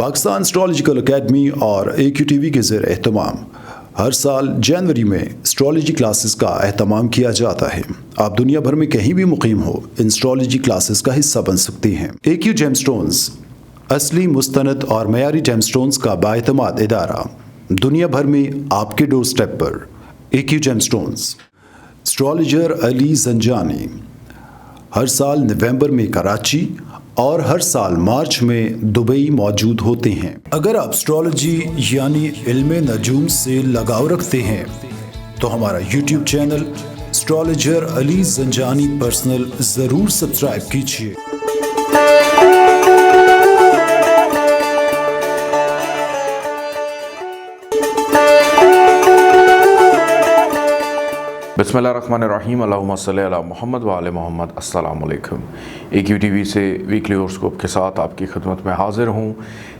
Pakistan astrological academy और AQTV के ज़ेर एहतमाम हर साल जनवरी में एस्ट्रोलॉजी क्लासेस का एहतमाम किया जाता है। आप दुनिया भर में कहीं भी मुकीम हो, इन एस्ट्रोलॉजी क्लासेस का हिस्सा बन सकते हैं। AQ जेमस्टोन्स असली, मुस्तनद और मयारी जेमस्टोन्स का बाएतमाद इदारा, दुनिया भर में आपके डोर स्टेप पर। AQ gemstones. Astrologer Ali Zanjani हर साल नवंबर में कराची और हर साल मार्च में दुबई मौजूद होते हैं। अगर आप एस्ट्रोलॉजी यानी इल्मे नजूम से लगाव रखते हैं तो हमारा YouTube channel astrologer Ali Zanjani personal ज़रूर सब्सक्राइब कीजिए। बिस्मिल्लाहिर्रहमानिर्रहीम, अल्लाहुम्मा सल्ली अला मुहम्मद व आले मोहम्मद। अस्सलामु अलैकुम। AQTV से वीकली हॉरोस्कोप के साथ आपकी खिदमत में हाजिर हूँ।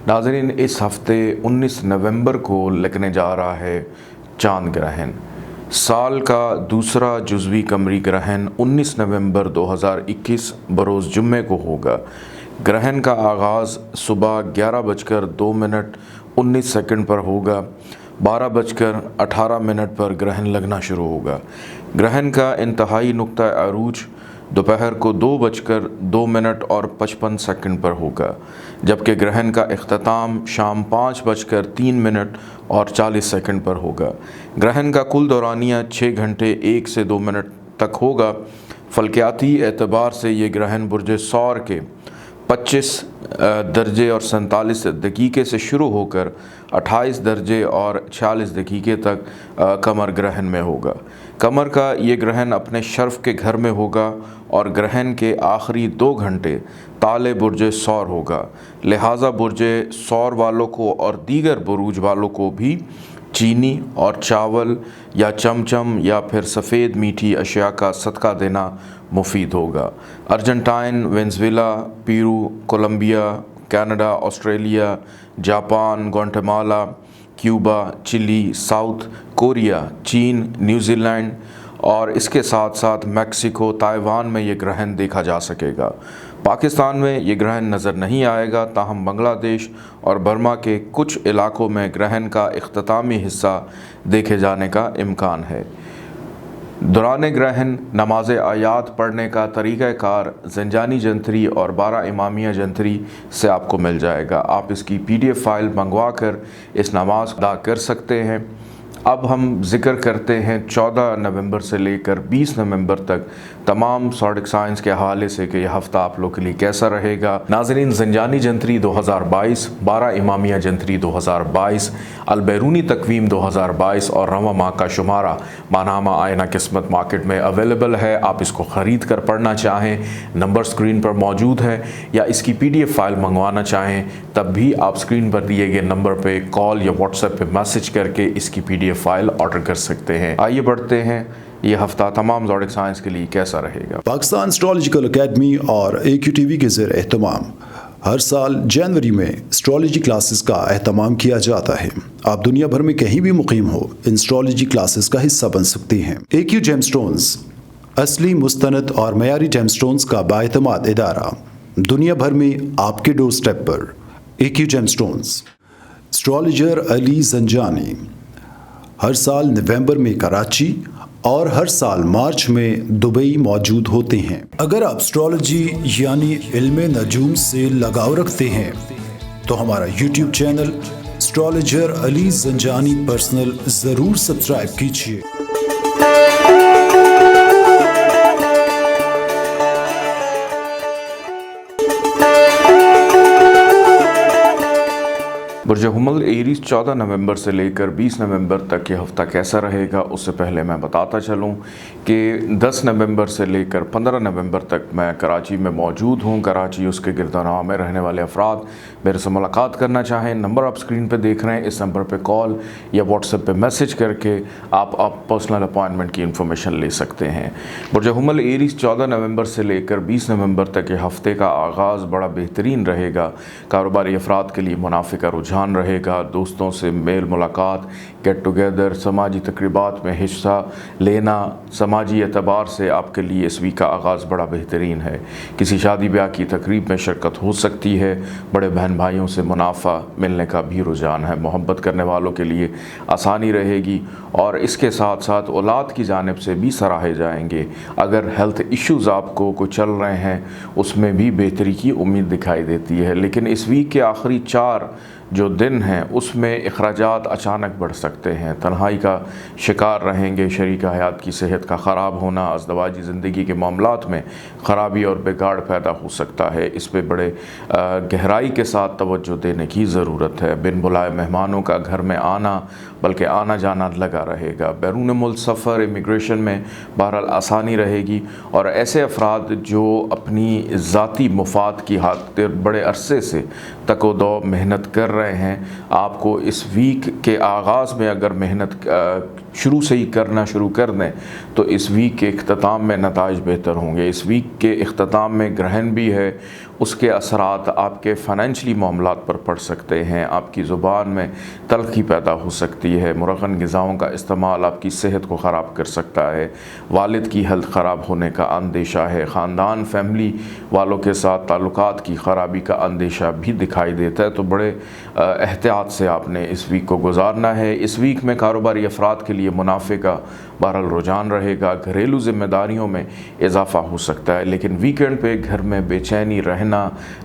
नाज़रीन, इस हफ़्ते 19 नवंबर को लगने जा रहा है चांद ग्रहण। साल का दूसरा जुज़वी कमरी ग्रहण 19 नवंबर 2021 बरोज़ जुम्मे को होगा। ग्रहण का आगाज़ सुबह 11:02 पर होगा। 12:18 पर ग्रहण लगना शुरू होगा। ग्रहण का इंतहाई नुक्ता अरूज दोपहर को 2:02 पर होगा, जबकि ग्रहण का इख्तिताम शाम 5:03 पर होगा। ग्रहण का कुल दौरानिया 6 घंटे 1 से 2 मिनट तक होगा। फल्कियाती एतबार से ये ग्रहण बुर्ज सौर के 25 दर्जे और 47 दकीके से शुरू होकर 28 दर्जे और 46 दकीके तक कमर ग्रहण में होगा। कमर का ये ग्रहण अपने शर्फ के घर में होगा और ग्रहण के आखिरी 2 घंटे ताले बुर्ज सौर होगा। लिहाजा बुर्ज सौर वालों को और दीगर बुरूज वालों को भी चीनी और चावल या चमचम या फिर सफ़ेद मीठी अशिया का सदका देना मुफीद होगा। Argentine, Venezuela, Peru, Colombia, Canada, Australia, Japan, Guatemala, Cuba, Chile, South Korea, चीन, न्यूजीलैंड और इसके साथ साथ मैक्सिको, ताइवान में ये ग्रहण देखा जा सकेगा। पाकिस्तान में ये ग्रहण नज़र नहीं आएगा, ताहम बांग्लादेश और बर्मा के कुछ इलाकों में ग्रहण का इख्तितामी हिस्सा देखे जाने का इम्कान है। दौरान ग्रहण नमाज आयात पढ़ने का तरीक़ाकार ज़ंजानी जंतरी और 12 इमामिया जंतरी से आपको मिल जाएगा। आप इसकी PDF फ़ाइल मंगवा कर इस नमाज अदा कर सकते हैं। अब हम ज़िक्र करते हैं 14 नवंबर से लेकर 20 नवंबर तक तमाम ज़ोडिक साइंस के हवाले से कि यह हफ़्ता आप लोग के लिए कैसा रहेगा। नाज़रीन, ज़ंजानी जंतरी 2022, 12 इमामिया जंतरी 2022, अलबैरूनी तकवीम 2022 और रवा माह का शुमारा मानामा आयना किस्मत मार्केट में अवेलेबल है। आप इसको ख़रीद कर पढ़ना चाहें, नंबर स्क्रीन पर मौजूद है, या इसकी PDF फ़ाइल मंगवाना चाहें तब भी आप स्क्रीन पर दिए गए नंबर पर कॉल या व्हाट्सएप पर मैसेज करके इसकी PDF फ़ाइल ऑर्डर कर सकते हैं। आइए बढ़ते हैं, ये हफ्ता तमाम ज़ोडिक साइंस के लिए कैसा रहेगा। पाकिस्तान एस्ट्रोलॉजिकल एकेडमी और AQTV के ज़ेर एहतमाम हर साल जनवरी में एस्ट्रोलॉजी क्लासेस का एहतमाम किया जाता है। आप दुनिया भर में कहीं भी मुकीम हो, इन एस्ट्रोलॉजी क्लासेस का हिस्सा बन सकते हैं। AQ जेमस्टोन्स असली, मुस्तनद और मयारी जेमस्टोन्स का बाएतमाद इदारा, दुनिया भर में आपके डोर स्टेप पर। AQ gemstones. Astrologer Ali Zanjani हर साल नवंबर में कराची और हर साल मार्च में दुबई मौजूद होते हैं। अगर आप एस्ट्रोलॉजी यानी इल्मे नजूम से लगाव रखते हैं तो हमारा YouTube channel astrologer Ali Zanjani personal ज़रूर सब्सक्राइब कीजिए। बुर्ज हुमल एरीज 14 नवंबर से लेकर 20 नवंबर तक ये हफ़्ता कैसा रहेगा, उससे पहले मैं बताता चलूँ कि 10 नवंबर से लेकर 15 नवंबर तक मैं कराची में मौजूद हूँ। कराची उसके गिरदानवा में रहने वाले अफराद मेरे से मुलाकात करना चाहें, नंबर आप स्क्रीन पर देख रहे हैं, इस नंबर पर कॉल या व्हाट्सएप पर मैसेज करके आप पर्सनल अपॉइंटमेंट की इन्फॉर्मेशन ले सकते हैं। बुर्ज हुमल एरीज 14 नवंबर से लेकर 20 नवंबर तक ये हफ़्ते का आगाज़ बड़ा बेहतरीन रहेगा। कारोबारी अफराद के लिए मुनाफे का रुझान रहेगा। दोस्तों से मेल मुलाकात, गेट टुगेदर, समाजी तकरीबात में हिस्सा लेना समाजी एतबार से आपके लिए इस वीक का आगाज़ बड़ा बेहतरीन है। किसी शादी ब्याह की तकरीब में शिरकत हो सकती है। बड़े बहन भाइयों से मुनाफा मिलने का भी रुझान है। मोहब्बत करने वालों के लिए आसानी रहेगी और इसके साथ साथ औलाद की जानिब से भी सराहे जाएंगे। अगर हेल्थ इश्यूज़ आपको कुछ चल रहे हैं उसमें भी बेहतरी की उम्मीद दिखाई देती है। लेकिन इस वीक के आखिरी 4 जो दिन हैं उसमें अखराजात अचानक बढ़ सकते हैं। तन्हाई का शिकार रहेंगे, शरीक हयात की सेहत का ख़राब होना, अज़दवाजी ज़िंदगी के मामलात में ख़राबी और बिगाड़ पैदा हो सकता है। इस पे बड़े गहराई के साथ तवज्जो देने की ज़रूरत है। बिन बुलाए मेहमानों का घर में आना बल्कि आना जाना लगा रहेगा। बैरून मुल्क सफ़र, इमिग्रेशन में बहरहाल आसानी रहेगी और ऐसे अफराद जो अपनी ज़ाती मुफाद की खातिर बड़े अरसे से तको-दो मेहनत कर रहे हैं, आपको इस वीक के आगाज़ में अगर मेहनत शुरू से ही करना शुरू कर दें तो इस वीक के इख्तिताम में नताइज बेहतर होंगे। इस वीक के इख्तिताम में ग्रहण भी है, उसके असरात आपके फ़ाइनेंशली मामलात पर पड़ सकते हैं। आपकी ज़ुबान में तल्खी पैदा हो सकती है। मुरगन ग़िज़ाओं का इस्तेमाल आपकी सेहत को ख़राब कर सकता है। वालिद की हेल्थ ख़राब होने का अंदेशा है। ख़ानदान फैमिली वालों के साथ ताल्लुकात की ख़राबी का अंदेशा भी दिखाई देता है। तो बड़े एहतियात से आपने इस वीक को गुजारना है। इस वीक में कारोबारी अफराद के लिए मुनाफे का बहरहाल रुझान रहेगा। घरेलू ज़िम्मेदारियों में इजाफ़ा हो सकता है। लेकिन वीकेंड पे घर में बेचैनी रहना,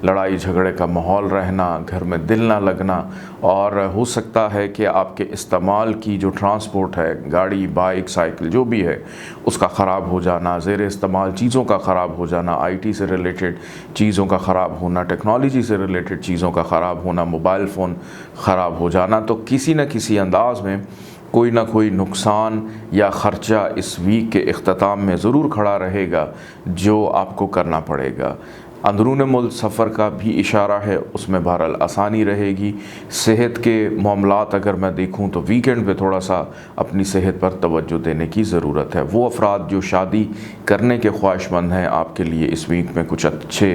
लड़ाई झगड़े का माहौल रहना, घर में दिल ना लगना और हो सकता है कि आपके इस्तेमाल की जो ट्रांसपोर्ट है, गाड़ी, बाइक, साइकिल जो भी है, उसका ख़राब हो जाना, ज़ेर इस्तेमाल चीज़ों का ख़राब हो जाना, IT से रिलेटेड चीज़ों का ख़राब होना, टेक्नोलॉजी से रिलेटेड चीज़ों का ख़राब होना, मोबाइल फ़ोन ख़राब हो जाना। तो किसी न किसी अंदाज़ में कोई ना कोई नुकसान या ख़र्चा इस वीक के इख्तिताम में ज़रूर खड़ा रहेगा जो आपको करना पड़ेगा। अंदरून मुल्क सफ़र का भी इशारा है, उसमें बहरहाल आसानी रहेगी। सेहत के मामलात अगर मैं देखूं तो वीकेंड पे थोड़ा सा अपनी सेहत पर तवज्जो देने की ज़रूरत है। वो अफराद जो शादी करने के ख्वाहिशमंद हैं, आपके लिए इस वीक में कुछ अच्छे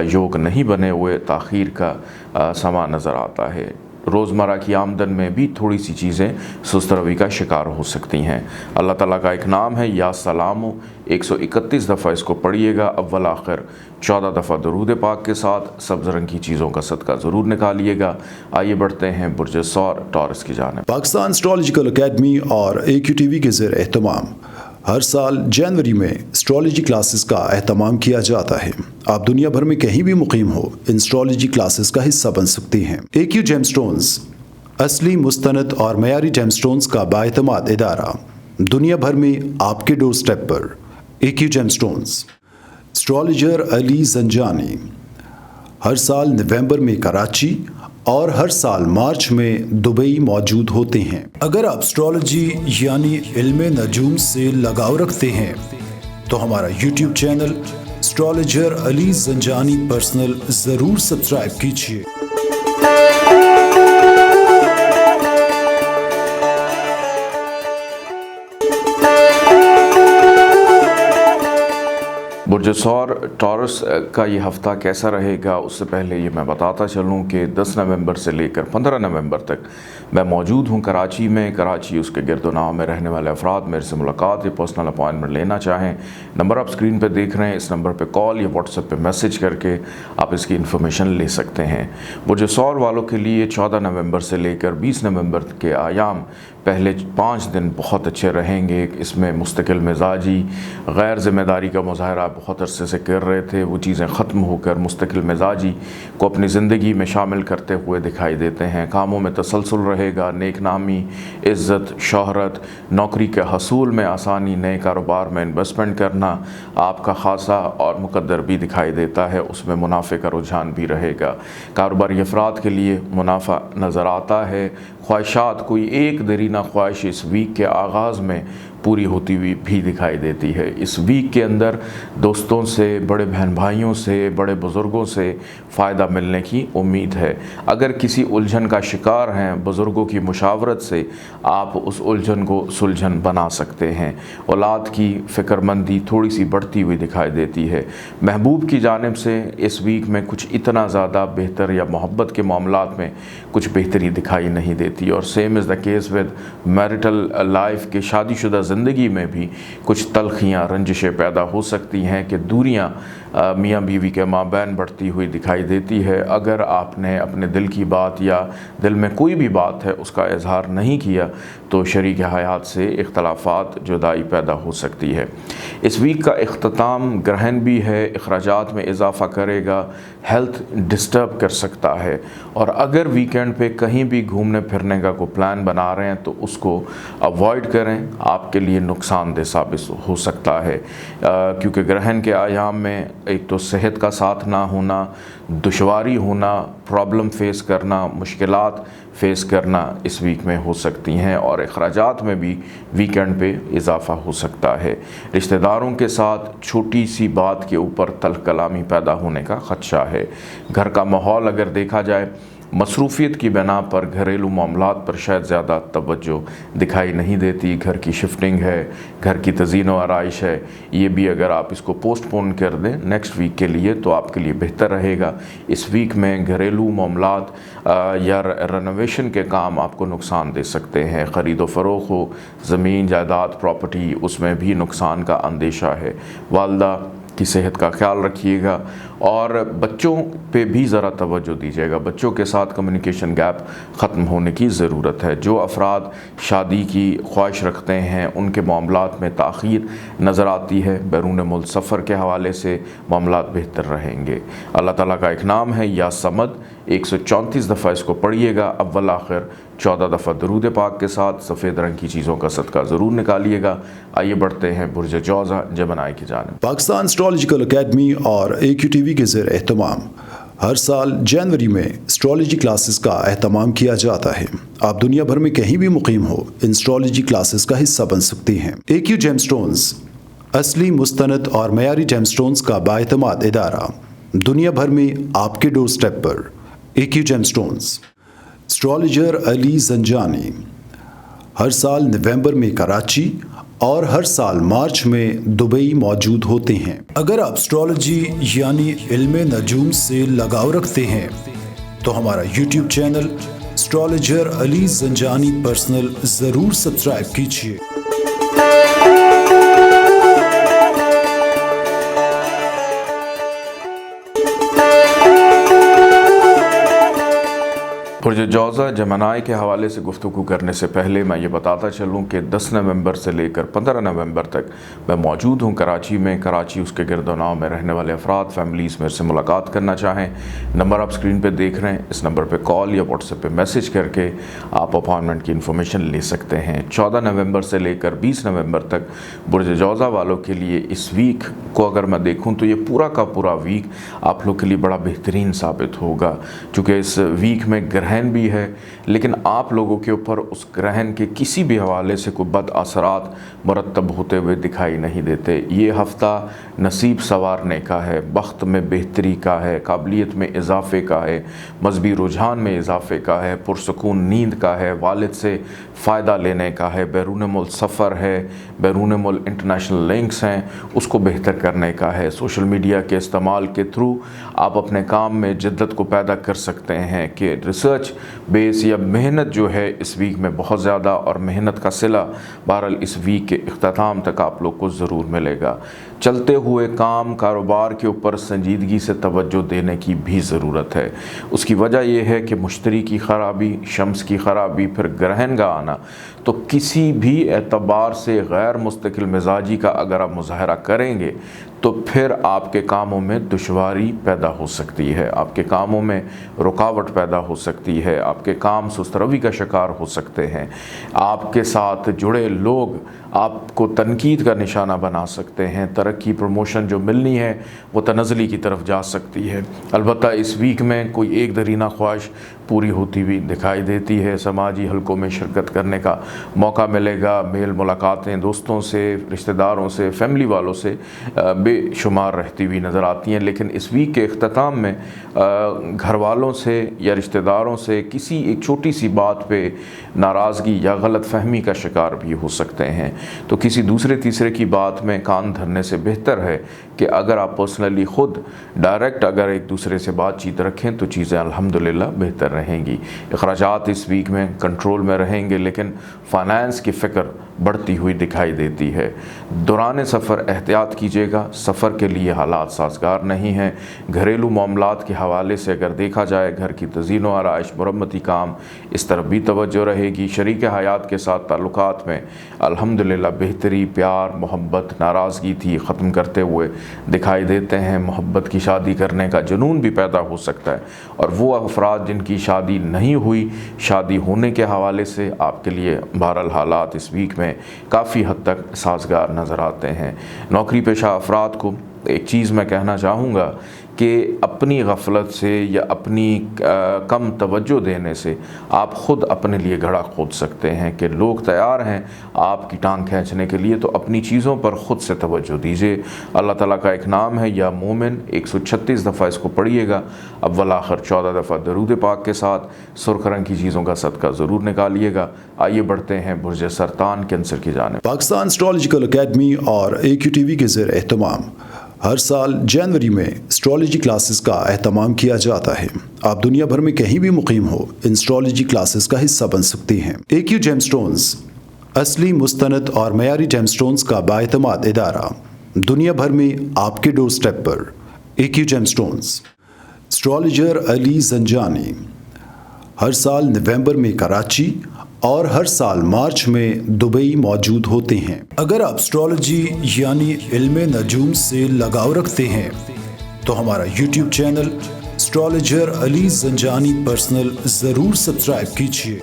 योग नहीं बने हुए, ताख़ीर का समा नज़र आता है। रोज़मर्रा की आमदन में भी थोड़ी सी चीज़ें सुस्त रवि का शिकार हो सकती हैं। अल्लाह ताला का एक नाम है या सलामो, 131 दफ़ा इसको पढ़िएगा। अव्वल आखिर 14 दफ़ा दरूद पाक के साथ सब्ज़ रंग की चीज़ों का सदका ज़रूर निकालिएगा। आइए बढ़ते हैं बुर्ज सौर टॉरस की जानिब। पाकिस्तान एस्ट्रोलॉजिकल अकेडमी और AQTV के ज़ेर एहतमाम हर साल जनवरी में एस्ट्रोलॉजी क्लासेस का एहतमाम किया जाता है। आप दुनिया भर में कहीं भी मुकीम हो, इन एस्ट्रोलॉजी क्लासेस का हिस्सा बन सकते हैं। AQ जेमस्टोन्स असली, मुस्तनद और मयारी जेमस्टोन्स का बाएतमाद इदारा, दुनिया भर में आपके डोर स्टेप पर। AQ gemstones. Astrologer Ali Zanjani हर साल नवंबर में कराची और हर साल मार्च में दुबई मौजूद होते हैं। अगर आप एस्ट्रोलॉजी यानी इल्म नजूम से लगाव रखते हैं तो हमारा YouTube channel astrologer Ali Zanjani personal ज़रूर सब्सक्राइब कीजिए। बुर्ज सौर टॉरस का ये हफ़्ता कैसा रहेगा, उससे पहले ये मैं बताता चलूँ कि 10 नवंबर से लेकर 15 नवंबर तक मैं मौजूद हूँ कराची में। कराची उसके गिरदोनाव में रहने वाले अफराद मेरे से मुलाकात या पर्सनल अपॉइंटमेंट लेना चाहें, नंबर आप स्क्रीन पर देख रहे हैं, इस नंबर पर कॉल या व्हाट्सएप पर मैसेज करके आप इसकी इन्फॉर्मेशन ले सकते हैं। बुर्ज सौर वालों के लिए 14 नवंबर से लेकर 20 नवंबर के आयाम पहले 5 दिन बहुत अच्छे रहेंगे। इसमें मुस्तकिल मिजाजी, गैर ज़िम्मेदारी का मुजाहरा बहुत अरसे से कर रहे थे, वो चीज़ें ख़त्म होकर मुस्तकिल मिजाजी को अपनी ज़िंदगी में शामिल करते हुए दिखाई देते हैं। कामों में तसलसल रहेगा, नेक नामी, इज़्ज़त, शोहरत, नौकरी के हसूल में आसानी, नए कारोबार में इन्वेस्टमेंट करना आपका खासा और मुकद्दर भी दिखाई देता है, उसमें मुनाफे का रुझान भी रहेगा। कारोबारी अफराद के लिए मुनाफा नज़र आता है। ख्वाहिशात, कोई एक देरीना ख्वाहिश इस वीक के आगाज़ में पूरी होती हुई भी दिखाई देती है। इस वीक के अंदर दोस्तों से, बड़े बहन भाइयों से, बड़े बुज़ुर्गों से फ़ायदा मिलने की उम्मीद है। अगर किसी उलझन का शिकार हैं, बुज़ुर्गों की मुशावरत से आप उस उलझन को सुलझन बना सकते हैं। औलाद की फ़िक्रमंदी थोड़ी सी बढ़ती हुई दिखाई देती है। महबूब की जानिब से इस वीक में कुछ इतना ज़्यादा बेहतर या मोहब्बत के मामलात में कुछ बेहतरी दिखाई नहीं देती। और same is the case with marital life के शादीशुदा ज़िंदगी में भी कुछ तलखियाँ, रंजिशें पैदा हो सकती हैं कि दूरियाँ मियाँ बीवी के माबैन बढ़ती हुई दिखाई देती है। अगर आपने अपने दिल की बात या दिल में कोई भी बात है उसका इजहार नहीं किया तो शरीक हयात से इख्तलाफात, जुदाई पैदा हो सकती है। इस वीक का इख्तिताम ग्रहण भी है, अखराजात में इजाफ़ा करेगा, हेल्थ डिस्टर्ब कर सकता है। और अगर वीकेंड पे कहीं भी घूमने फिरने का कोई प्लान बना रहे हैं तो उसको अवॉइड करें, आपके लिए नुकसानदेह साबित हो सकता है। क्योंकि ग्रहण के आयाम में एक तो सेहत का साथ ना होना, दुश्वारी होना, प्रॉब्लम फेस करना, मुश्किलात फेस करना इस वीक में हो सकती हैं। और अखराजात में भी वीकेंड पे इजाफ़ा हो सकता है। रिश्तेदारों के साथ छोटी सी बात के ऊपर तल्ख कलामी पैदा होने का ख़दशा है। घर का माहौल अगर देखा जाए, मसरूफ़ियत की बिना पर घरेलू मामलात पर शायद ज़्यादा तवज्जो दिखाई नहीं देती। घर की शिफ्टिंग है, घर की तज़ीन व आराइश है, ये भी अगर आप इसको पोस्टपोन कर दें नेक्स्ट वीक के लिए तो आपके लिए बेहतर रहेगा। इस वीक में घरेलू मामलात या रेनोवेशन के काम आपको नुकसान दे सकते हैं। ख़रीदो फ़रोख्त हो, ज़मीन जायदाद प्रॉपर्टी, उसमें भी नुकसान का अंदेशा है। वालदा की सेहत का ख्याल रखिएगा और बच्चों पे भी ज़रा तवज्जो दीजिएगा। बच्चों के साथ कम्युनिकेशन गैप ख़त्म होने की ज़रूरत है। जो अफराद शादी की ख्वाहिश रखते हैं उनके मामलात में ताख़ीर नज़र आती है। बैरून मुल्क सफ़र के हवाले से मामलात बेहतर रहेंगे। अल्लाह ताला का एक नाम है या समद, 134 दफ़ा इसको पढ़िएगा, अव्वल आखिर 14 दफ़ा दरूद पाक के साथ। सफ़ेद रंग की चीज़ों का सदका ज़रूर निकालिएगा। आइए बढ़ते हैं बुर्ज जौज़ा जमनाई की जानिब। पाकिस्तान एस्ट्रोलॉजिकल एकेडमी और AQTV के ज़ेर एहतमाम हर साल जनवरी में एस्ट्रोलॉजी क्लासेस का एहतमाम किया जाता है। आप दुनिया भर में कहीं भी मुकीम हो, इन एस्ट्रोलॉजी क्लासेस का हिस्सा बन सकते हैं। AQ जेमस्टोन्स असली, मुस्तनद और मयारी जेमस्टोन्स का बाएतमाद इदारा, दुनिया भर में आपके डोर स्टेप पर। AQ gemstones. Astrologer Ali Zanjani हर साल नवंबर में कराची और हर साल मार्च में दुबई मौजूद होते हैं। अगर आप एस्ट्रोलॉजी यानी इल्मे नजूम से लगाव रखते हैं तो हमारा YouTube channel astrologer Ali Zanjani personal ज़रूर सब्सक्राइब कीजिए। बुर्ज जौज़ा जमनाई के हवाले से गुफ्तगू करने से पहले मैं ये बताता चलूँ कि 10 नवंबर से लेकर 15 नवंबर तक मैं मौजूद हूँ कराची में। कराची उसके गिरदोनाव में रहने वाले अफराद, फैमिलीज़ मेरे से मुलाकात करना चाहें, नंबर आप स्क्रीन पे देख रहे हैं, इस नंबर पे कॉल या व्हाट्सएप पे मैसेज करके आप अपॉइंटमेंट की इन्फॉर्मेशन ले सकते हैं। 14 नवंबर से लेकर 20 नवंबर तक बुर्ज जौज़ा वालों के लिए इस वीक को अगर मैं देखूँ तो ये पूरा का पूरा वीक आप लोग के लिए बड़ा बेहतरीन साबित होगा। चूँकि इस वीक में ग्रहण भी है, लेकिन आप लोगों के ऊपर उस ग्रहण के किसी भी हवाले से कोई बद असरात मुरतब होते हुए दिखाई नहीं देते। ये हफ़्ता नसीब संवारने का है, बख्त में बेहतरी का है, काबिलियत में इजाफ़े का है, मजहबी रुझान में इजाफ़े का है, पुरसकून नींद का है, वालिद से फ़ायदा लेने का है, बैरून मुल्क सफ़र है, बैरून मुल्क इंटरनेशनल लिंक्स हैं, उसको बेहतर करने का है। सोशल मीडिया के इस्तेमाल के थ्रू आप अपने काम में जिद्दत को पैदा कर सकते हैं कि रिसर्च बेस या मेहनत जो है इस वीक में बहुत ज़्यादा, और मेहनत का सिला बहरहाल इस वीक के इख्तिताम तक आप लोग को ज़रूर मिलेगा। चलते हुए काम कारोबार के ऊपर संजीदगी से तवज्जो देने की भी ज़रूरत है। उसकी वजह यह है कि मुश्तरी की ख़राबी, शम्स की ख़राबी, फिर ग्रहण का आना, तो किसी भी एतबार से गैर मुस्तकिल मिजाजी का अगर आप मुज़ाहरा करेंगे तो फिर आपके कामों में दुश्वारी पैदा हो सकती है, आपके कामों में रुकावट पैदा हो सकती है, आपके काम सुस्तरवी का शिकार हो सकते हैं, आपके साथ जुड़े लोग आपको तनकीद का निशाना बना सकते हैं। तरक्की प्रमोशन जो मिलनी है वो तनज़ली की तरफ जा सकती है। अलबत्ता इस वीक में कोई एक दरीना ख्वाहिश पूरी होती हुई दिखाई देती है। समाजी हलकों में शिरकत करने का मौका मिलेगा। मेल मुलाकातें दोस्तों से, रिश्तेदारों से, फैमिली वालों से बेशुमार रहती हुई नज़र आती हैं। लेकिन इस वीक के अख्ताम में घर वालों से या रिश्तेदारों से किसी एक छोटी सी बात पे नाराज़गी या गलत फहमी का शिकार भी हो सकते हैं। तो किसी दूसरे तीसरे की बात में कान धरने से बेहतर है कि अगर आप पर्सनली ख़ुद डायरेक्ट अगर एक दूसरे से बातचीत रखें तो चीज़ें अल्हम्दुलिल्लाह बेहतर रहेंगी। अखराजात इस वीक में कंट्रोल में रहेंगे, लेकिन फ़ाइनेंस की फ़िक्र बढ़ती हुई दिखाई देती है। दौरान सफ़र एहतियात कीजिएगा। सफ़र के लिए हालात साजगार नहीं हैं। घरेलू मामलात के हवाले से अगर देखा जाए, घर की तज़ीन व आराइश, मुरम्मती काम, इस तरफ भी तवज्जो रहेगी। शरीक हयात के साथ ताल्लुकात में अल्हम्दुलिल्लाह बेहतरी, प्यार, मोहब्बत, नाराज़गी थी ख़त्म करते हुए दिखाई देते हैं। मोहब्बत की शादी करने का जुनून भी पैदा हो सकता है। और वो अफराद जिनकी शादी नहीं हुई, शादी होने के हवाले से आपके लिए बहरहाल हालात इस वीक में काफ़ी हद तक साजगार नज़र आते हैं। नौकरी पेशा अफराद को एक चीज़ मैं कहना चाहूँगा कि अपनी गफलत से या अपनी कम तवज्जो देने से आप ख़ुद अपने लिए घड़ा खोद सकते हैं कि लोग तैयार हैं आपकी टांग खींचने के लिए। तो अपनी चीज़ों पर ख़ुद से तवज्जो दीजिए। अल्लाह ताला का एक नाम है या मोमिन, 136 दफ़ा इसको पढ़िएगा। अव्वल आखिर 14 दफ़ा दरूद पाक के साथ सुर्ख रंग की चीज़ों का सदका ज़रूर निकालिएगा। आइए बढ़ते हैं बुर्ज सरतान कैंसर की जानिब। पाकिस्तान एस्ट्रोलॉजिकल एकेडमी और AQTV के ज़ेर एहतमाम हर साल जनवरी में एस्ट्रोलॉजी क्लासेस का एहतमाम किया जाता है। आप दुनिया भर में कहीं भी मुकीम हो, इन एस्ट्रोलॉजी क्लासेस का हिस्सा बन सकती हैं। AQ जेमस्टोन्स असली, मुस्तनद और मयारी जेमस्टोन्स का बाएतमाद इदारा, दुनिया भर में आपके डोर स्टेप पर। AQ gemstones. Astrologer Ali Zanjani हर साल नवंबर में कराची और हर साल मार्च में दुबई मौजूद होते हैं। अगर आप एस्ट्रोलॉजी यानी इल्मे नजूम से लगाव रखते हैं तो हमारा YouTube channel astrologer Ali Zanjani personal ज़रूर सब्सक्राइब कीजिए।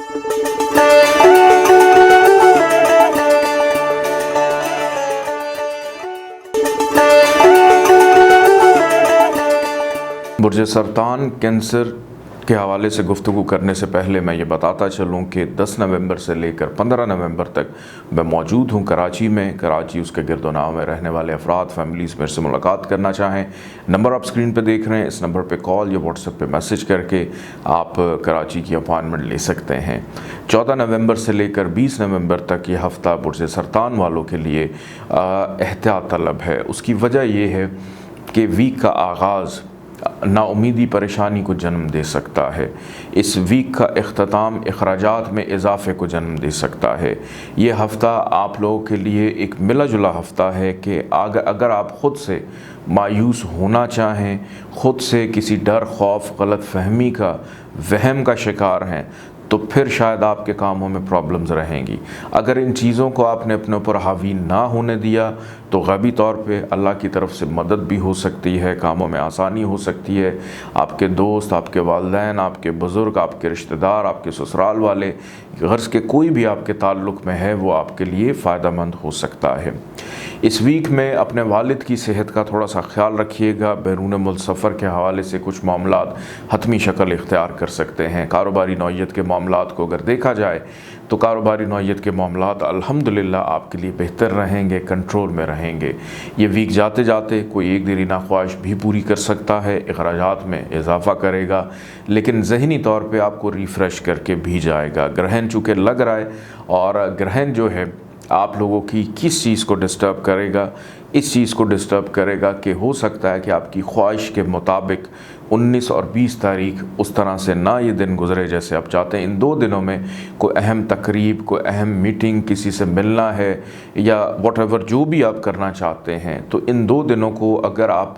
बुर्ज सरतान कैंसर के हवाले से गुफ्तगू करने से पहले मैं ये बताता चलूँ कि 10 नवंबर से लेकर 15 नवंबर तक मैं मौजूद हूँ कराची में। कराची उसके गिरदोनाव में रहने वाले अफराद, फैमिलीज़ मेरे से मुलाकात करना चाहें, नंबर आप स्क्रीन पे देख रहे हैं, इस नंबर पे कॉल या व्हाट्सएप पे मैसेज करके आप कराची की अपॉइंटमेंट ले सकते हैं। 14 नवंबर से लेकर 20 नवंबर तक ये हफ़्ता बुर्ज सरतान वालों के लिए एहतियात तलब है। उसकी वजह यह है कि वीक का आगाज़ नाउमीदी, परेशानी को जन्म दे सकता है। इस वीक का इख्तिताम अखराजात में इजाफे को जन्म दे सकता है। ये हफ़्ता आप लोगों के लिए एक मिला जुला हफ़्ता है कि अगर आप ख़ुद से मायूस होना चाहें, ख़ुद से किसी डर, खौफ, गलत फहमी का, वहम का शिकार हैं, तो फिर शायद आपके कामों में प्रॉब्लम्स रहेंगी। अगर इन चीज़ों को आपने अपने ऊपर हावी ना होने दिया तो गैबी तौर पे अल्लाह की तरफ से मदद भी हो सकती है, कामों में आसानी हो सकती है। आपके दोस्त, आपके वालिदैन, आपके बुज़ुर्ग, आपके रिश्तेदार, आपके ससुराल वाले, गर्ज़ के कोई भी आपके ताल्लुक़ में है, वो आपके लिए फ़ायदेमंद हो सकता है। इस वीक में अपने वालिद की सेहत का थोड़ा सा ख्याल रखिएगा। बैरून मुल्क सफ़र के हवाले से कुछ मामलात हतमी शक्ल इख्तियार कर सकते हैं। कारोबारी नौइयत के मामलात को अगर देखा जाए तो कारोबारी नौइयत के मामलात अल्हम्दुलिल्लाह आपके लिए बेहतर रहेंगे, कंट्रोल में रहेंगे। ये वीक जाते जाते कोई एक दरीना ख्वाहिश भी पूरी कर सकता है, अखराजात में इजाफ़ा करेगा, लेकिन ज़हनी तौर पे आपको रिफ़्रेश करके भी जाएगा। ग्रहण चूँकि लग रहा है और ग्रहण जो है आप लोगों की किस चीज़ को डिस्टर्ब करेगा, इस चीज़ को डिस्टर्ब करेगा कि हो सकता है कि आपकी ख्वाहिश के मुताबिक 19 और 20 तारीख उस तरह से ना ये दिन गुजरे जैसे आप चाहते हैं। इन 2 दिनों में कोई अहम तकरीब, कोई अहम मीटिंग, किसी से मिलना है या व्हाटएवर जो भी आप करना चाहते हैं, तो इन 2 दिनों को अगर आप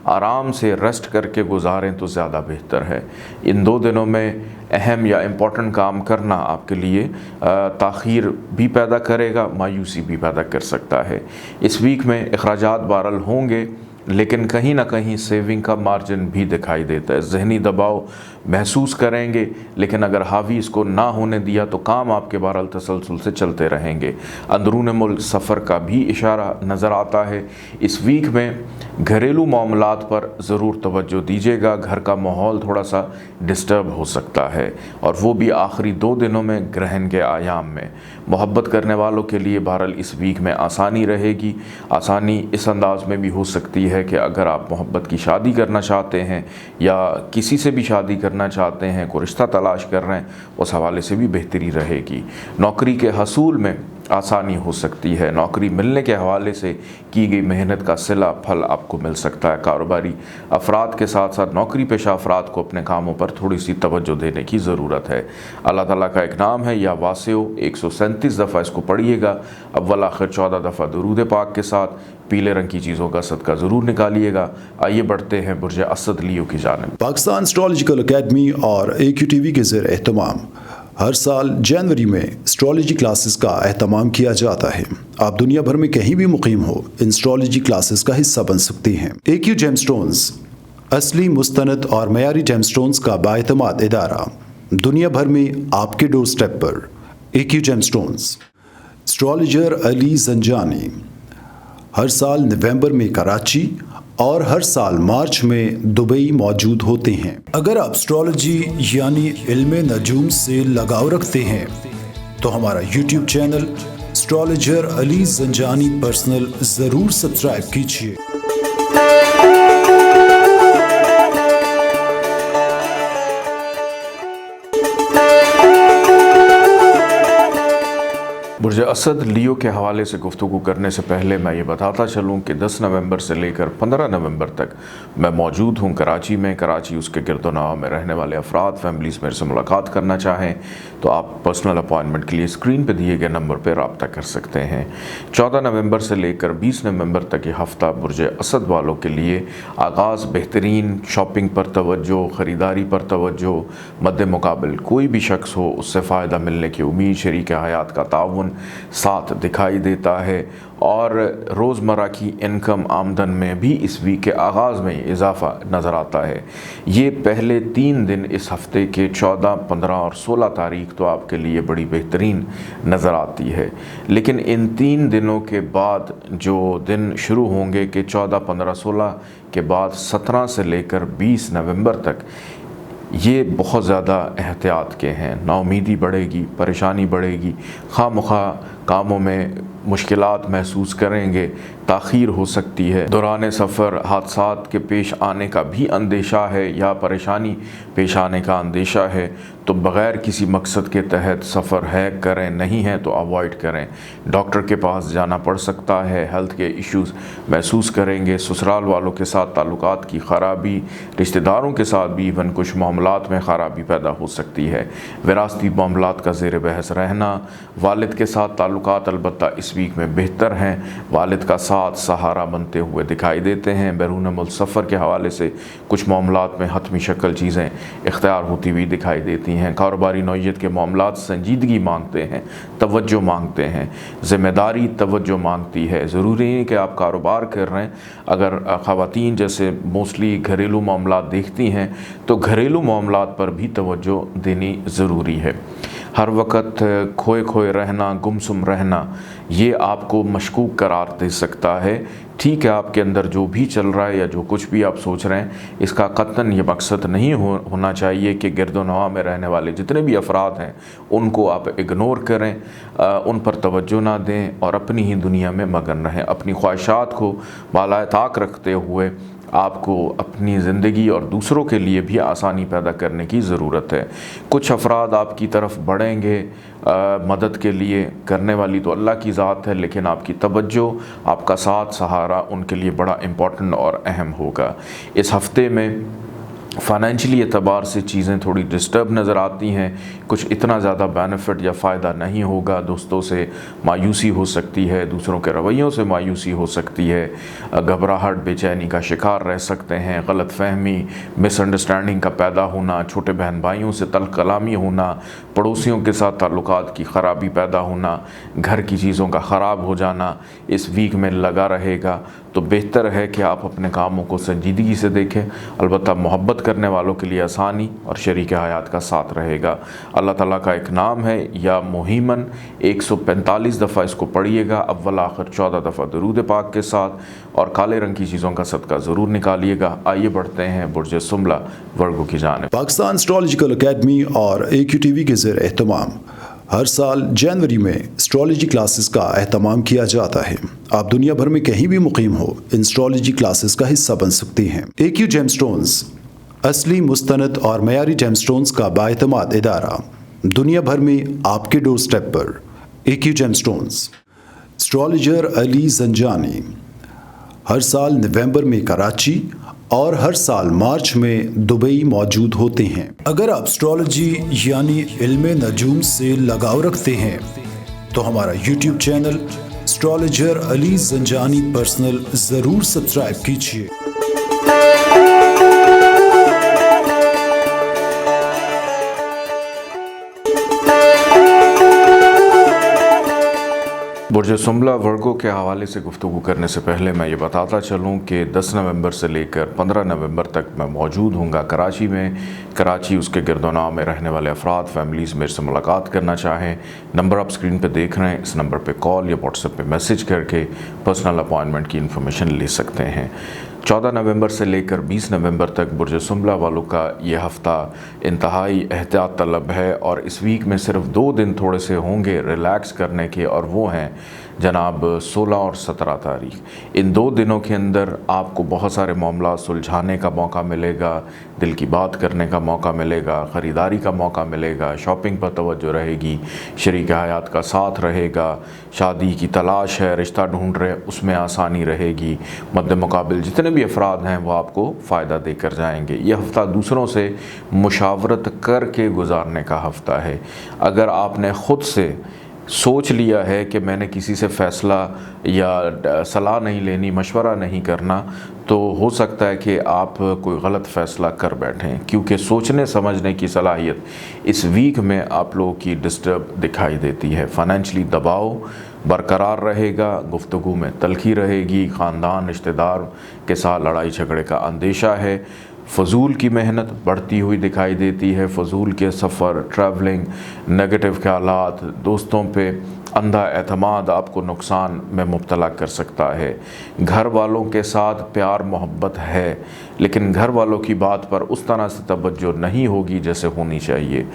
आराम से रेस्ट करके गुजारें तो ज़्यादा बेहतर है। इन 2 दिनों में अहम या इम्पॉर्टेंट काम करना आपके लिए ताख़ीर भी पैदा करेगा, मायूसी भी पैदा कर सकता है। इस वीक में अखराजात बहरहाल होंगे, लेकिन कहीं ना कहीं सेविंग का मार्जिन भी दिखाई देता है। ज़हनी दबाव महसूस करेंगे, लेकिन अगर हावी इसको ना होने दिया तो काम आपके बहरहाल तसलसल से चलते रहेंगे। अंदरून मुल्क सफ़र का भी इशारा नज़र आता है। इस वीक में घरेलू मामलात पर ज़रूर तवज्जो दीजिएगा। घर का माहौल थोड़ा सा डिस्टर्ब हो सकता है, और वो भी आखिरी 2 दिनों में ग्रहण के आयाम में। मोहब्बत करने वालों के लिए बहरहाल इस वीक में आसानी रहेगी। आसानी इस अंदाज में भी हो सकती है कि अगर आप मोहब्बत की शादी करना चाहते हैं या किसी से भी शादी करना चाहते हैं, कोई रिश्ता तलाश कर रहे हैं, उस हवाले से भी बेहतरी रहेगी। नौकरी के हसूल में आसानी हो सकती है। नौकरी मिलने के हवाले से की गई मेहनत का सिला फल आपको मिल सकता है। कारोबारी अफराद के साथ साथ नौकरी पेशा अफराद को अपने कामों पर थोड़ी सी तवज्जो देने की ज़रूरत है। अल्लाह ताला का एक नाम है या वासियो, 137 दफ़ा इसको पढ़िएगा। अव्वल आखिर 14 दफ़ा दुरूद पाक के साथ पीले रंग की चीज़ों का सदका ज़रूर निकालिएगा। आइए बढ़ते हैं बुर्ज असद लियो की जानिब। पाकिस्तान एस्ट्रोलॉजिकल एकेडमी और AQTV के ज़ेर एहतमाम हर साल जनवरी में एस्ट्रोलॉजी क्लासेस का एहतमाम किया जाता है। आप दुनिया भर में कहीं भी मुकीम हो, इन एस्ट्रोलॉजी क्लासेस का हिस्सा बन सकते हैं। AQ जेमस्टोन्स असली, मुस्तनद और मयारी जेमस्टोन्स का बाएतमाद इदारा, दुनिया भर में आपके डोर स्टेप पर। AQ gemstones. Astrologer Ali Zanjani हर साल नवंबर में कराची और हर साल मार्च में दुबई मौजूद होते हैं। अगर आप एस्ट्रोलॉजी यानी इल्मे नजूम से लगाव रखते हैं तो हमारा YouTube channel astrologer Ali Zanjani personal ज़रूर सब्सक्राइब कीजिए। बुर्ज असद लियो के हवाले से गुफ्तगू करने से पहले मैं ये बताता चलूँ कि 10 नवंबर से लेकर 15 नवंबर तक मैं मौजूद हूँ कराची में। कराची उसके गिरदोनवा में रहने वाले अफराद, फैमिलीज़ मेरे से मुलाकात करना चाहें तो आप पर्सनल अपॉइंटमेंट के लिए स्क्रीन पर दिए गए नंबर पर रब्ता कर सकते हैं। 14 नवंबर से लेकर 20 नवंबर तक ये हफ़्ता बुर्ज असद वालों के लिए आगाज़ बेहतरीन, शॉपिंग पर तवज्जो, ख़रीदारी पर तवज्जो, मद्दे मुकाबिल कोई भी शख्स हो उससे फ़ायदा मिलने की उम्मीद, शरीक हयात का ताउन साथ दिखाई देता है, और रोज़मर्रा की इनकम आमदन में भी इस वीक के आगाज़ में इजाफ़ा नज़र आता है। ये पहले 3 दिन इस हफ़्ते के 14, 15 और 16 तारीख तो आपके लिए बड़ी बेहतरीन नज़र आती है, लेकिन इन 3 दिनों के बाद जो दिन शुरू होंगे कि 14, 15, 16 के बाद 17 से लेकर 20 नवंबर तक, ये बहुत ज़्यादा एहतियात के हैं। नाउमीदी बढ़ेगी, परेशानी बढ़ेगी, खामखा कामों में मुश्किलात महसूस करेंगे, ताख़ीर हो सकती है। दौरान सफ़र हादसात के पेश आने का भी अंदेशा है या परेशानी पेश आने का अंदेशा है, तो बग़ैर किसी मकसद के तहत सफ़र है करें, नहीं है तो अवॉइड करें। डॉक्टर के पास जाना पड़ सकता है, हेल्थ के इश्यूज़ महसूस करेंगे। ससुराल वालों के साथ ताल्लुकात की ख़राबी, रिश्तेदारों के साथ भी इवन कुछ मामलात में ख़राबी पैदा हो सकती है। विरासती मामलात का ज़ेर बहस रहना। वालिद के साथ ताल्लुकात अलबत्ता इस वीक में बेहतर हैं। वालिद का साथ सहारा बनते हुए दिखाई देते हैं। बैरून मुल्क सफ़र के हवाले से कुछ मामलात में हतमी शक्ल चीज़ें इख्तियार होती हुई दिखाई देती हैं। कारोबारी नौइयत के मामलात संजीदगी मांगते हैं, तवज्जो मांगते हैं, ज़िम्मेदारी तवज्जो मांगती है। ज़रूरी नहीं कि आप कारोबार कर रहे हैं। अगर ख़वातीन जैसे मोस्टली घरेलू मामलात देखती हैं तो घरेलू मामलात पर भी तवज्जो देनी ज़रूरी है। हर वक्त खोए खोए रहना, गुमसुम रहना, ये आपको मशकूक करार दे सकता है। ठीक है, आपके अंदर जो भी चल रहा है या जो कुछ भी आप सोच रहे हैं, इसका कतन ये मकसद नहीं होना चाहिए कि गिरदोनवा में रहने वाले जितने भी अफराद हैं उनको आप इग्नोर करें, उन पर तवज्जो ना दें और अपनी ही दुनिया में मगन रहें। अपनी ख्वाहिशात को बालाए ताक रखते हुए आपको अपनी ज़िंदगी और दूसरों के लिए भी आसानी पैदा करने की ज़रूरत है। कुछ अफराद आपकी तरफ बढ़ेंगे मदद के लिए, करने वाली तो अल्लाह की ज़ात है, लेकिन आपकी तवज्जो, आपका साथ सहारा उनके लिए बड़ा इम्पोर्टेंट और अहम होगा। इस हफ़्ते में फाइनेंशियली एतबार से चीज़ें थोड़ी डिस्टर्ब नज़र आती हैं, कुछ इतना ज़्यादा बेनिफिट या फ़ायदा नहीं होगा। दोस्तों से मायूसी हो सकती है, दूसरों के रवैयों से मायूसी हो सकती है, घबराहट बेचैनी का शिकार रह सकते हैं, गलत फहमी मिसअंडरस्टैंडिंग का पैदा होना, छोटे बहन भाइयों से तल्ख कलामी होना, पड़ोसियों के साथ ताल्लुकात की ख़राबी पैदा होना, घर की चीज़ों का ख़राब हो जाना इस वीक में लगा रहेगा। तो बेहतर है कि आप अपने कामों को संजीदगी से देखें। अलबत्ता मोहब्बत करने वालों के लिए आसानी और शरीक हयात का साथ रहेगा। अल्लाह ताला का एक नाम है या मुहीमन, 145 दफ़ा इसको पढ़िएगा, अव्वल आखिर 14 दफ़ा दरूद पाक के साथ, और काले रंग की चीज़ों का सदका ज़रूर निकालिएगा। आइए बढ़ते हैं बुर्ज सुमला वर्गो की जानिब। पाकिस्तान एस्ट्रोलॉजिकल एकेडमी और AQTV के ज़ेर एहतमाम हर साल जनवरी में एस्ट्रोलॉजी क्लासेस का एहतमाम किया जाता है। आप दुनिया भर में कहीं भी मुकीम हो, इन एस्ट्रोलॉजी क्लासेस का हिस्सा बन सकती हैं। AQ जेमस्टोन्स असली, मुस्तनद और मयारी जेमस्टोन्स का बाएतमाद इदारा, दुनिया भर में आपके डोर स्टेप पर। AQ gemstones. Astrologer Ali Zanjani हर साल नवंबर में कराची और हर साल मार्च में दुबई मौजूद होते हैं। अगर आप एस्ट्रोलॉजी यानी इल्मे नजूम से लगाव रखते हैं तो हमारा YouTube channel astrologer Ali Zanjani personal ज़रूर सब्सक्राइब कीजिए। बुर्ज सुमला वर्गो के हवाले से गुफ्तगू करने से पहले मैं ये बताता चलूँ कि 10 नवंबर से लेकर 15 नवंबर तक मैं मौजूद हूँगा कराची में। कराची, उसके गिरदोनाव में रहने वाले अफराद, फैमिलीज़ मेरे से मुलाकात करना चाहें, नंबर आप स्क्रीन पे देख रहे हैं, इस नंबर पे कॉल या व्हाट्सएप पे मैसेज करके पर्सनल अपॉइंटमेंट की इन्फॉर्मेशन ले सकते हैं। 14 नवंबर से लेकर 20 नवंबर तक बुर्ज सुमला वालों का ये हफ़्ता इंतहाई एहतियात तलब है, और इस वीक में सिर्फ 2 दिन थोड़े से होंगे रिलैक्स करने के, और वो हैं जनाब 16 और 17 तारीख। इन 2 दिनों के अंदर आपको बहुत सारे मामला सुलझाने का मौका मिलेगा, दिल की बात करने का मौका मिलेगा, ख़रीदारी का मौका मिलेगा, शॉपिंग पर तवज्जो रहेगी, शरीक हयात का साथ रहेगा, शादी की तलाश है, रिश्ता ढूंढ रहे, उसमें आसानी रहेगी। मद्दे मुकाबिल जितने भी अफराद हैं वो आपको फ़ायदा देकर जाएंगे। ये हफ़्ता दूसरों से मुशावरत करके गुजारने का हफ़्ता है। अगर आपने ख़ुद से सोच लिया है कि मैंने किसी से फ़ैसला या सलाह नहीं लेनी, मशवरा नहीं करना, तो हो सकता है कि आप कोई गलत फ़ैसला कर बैठें, क्योंकि सोचने समझने की सलाहियत इस वीक में आप लोगों की डिस्टर्ब दिखाई देती है। फ़ाइनेंशली दबाव बरकरार रहेगा, गुफ्तगू में तल्खी रहेगी, ख़ानदान रिश्तेदार के साथ लड़ाई झगड़े का अंदेशा है, फ़जूल की मेहनत बढ़ती हुई दिखाई देती है, फ़जूल के सफ़र, ट्रैवलिंग, नेगेटिव ख्यालात, दोस्तों पे अंधा एतमाद आपको नुकसान में मुब्तला कर सकता है। घर वालों के साथ प्यार मोहब्बत है, लेकिन घर वालों की बात पर उस तरह से तवज्जो नहीं होगी जैसे होनी चाहिए।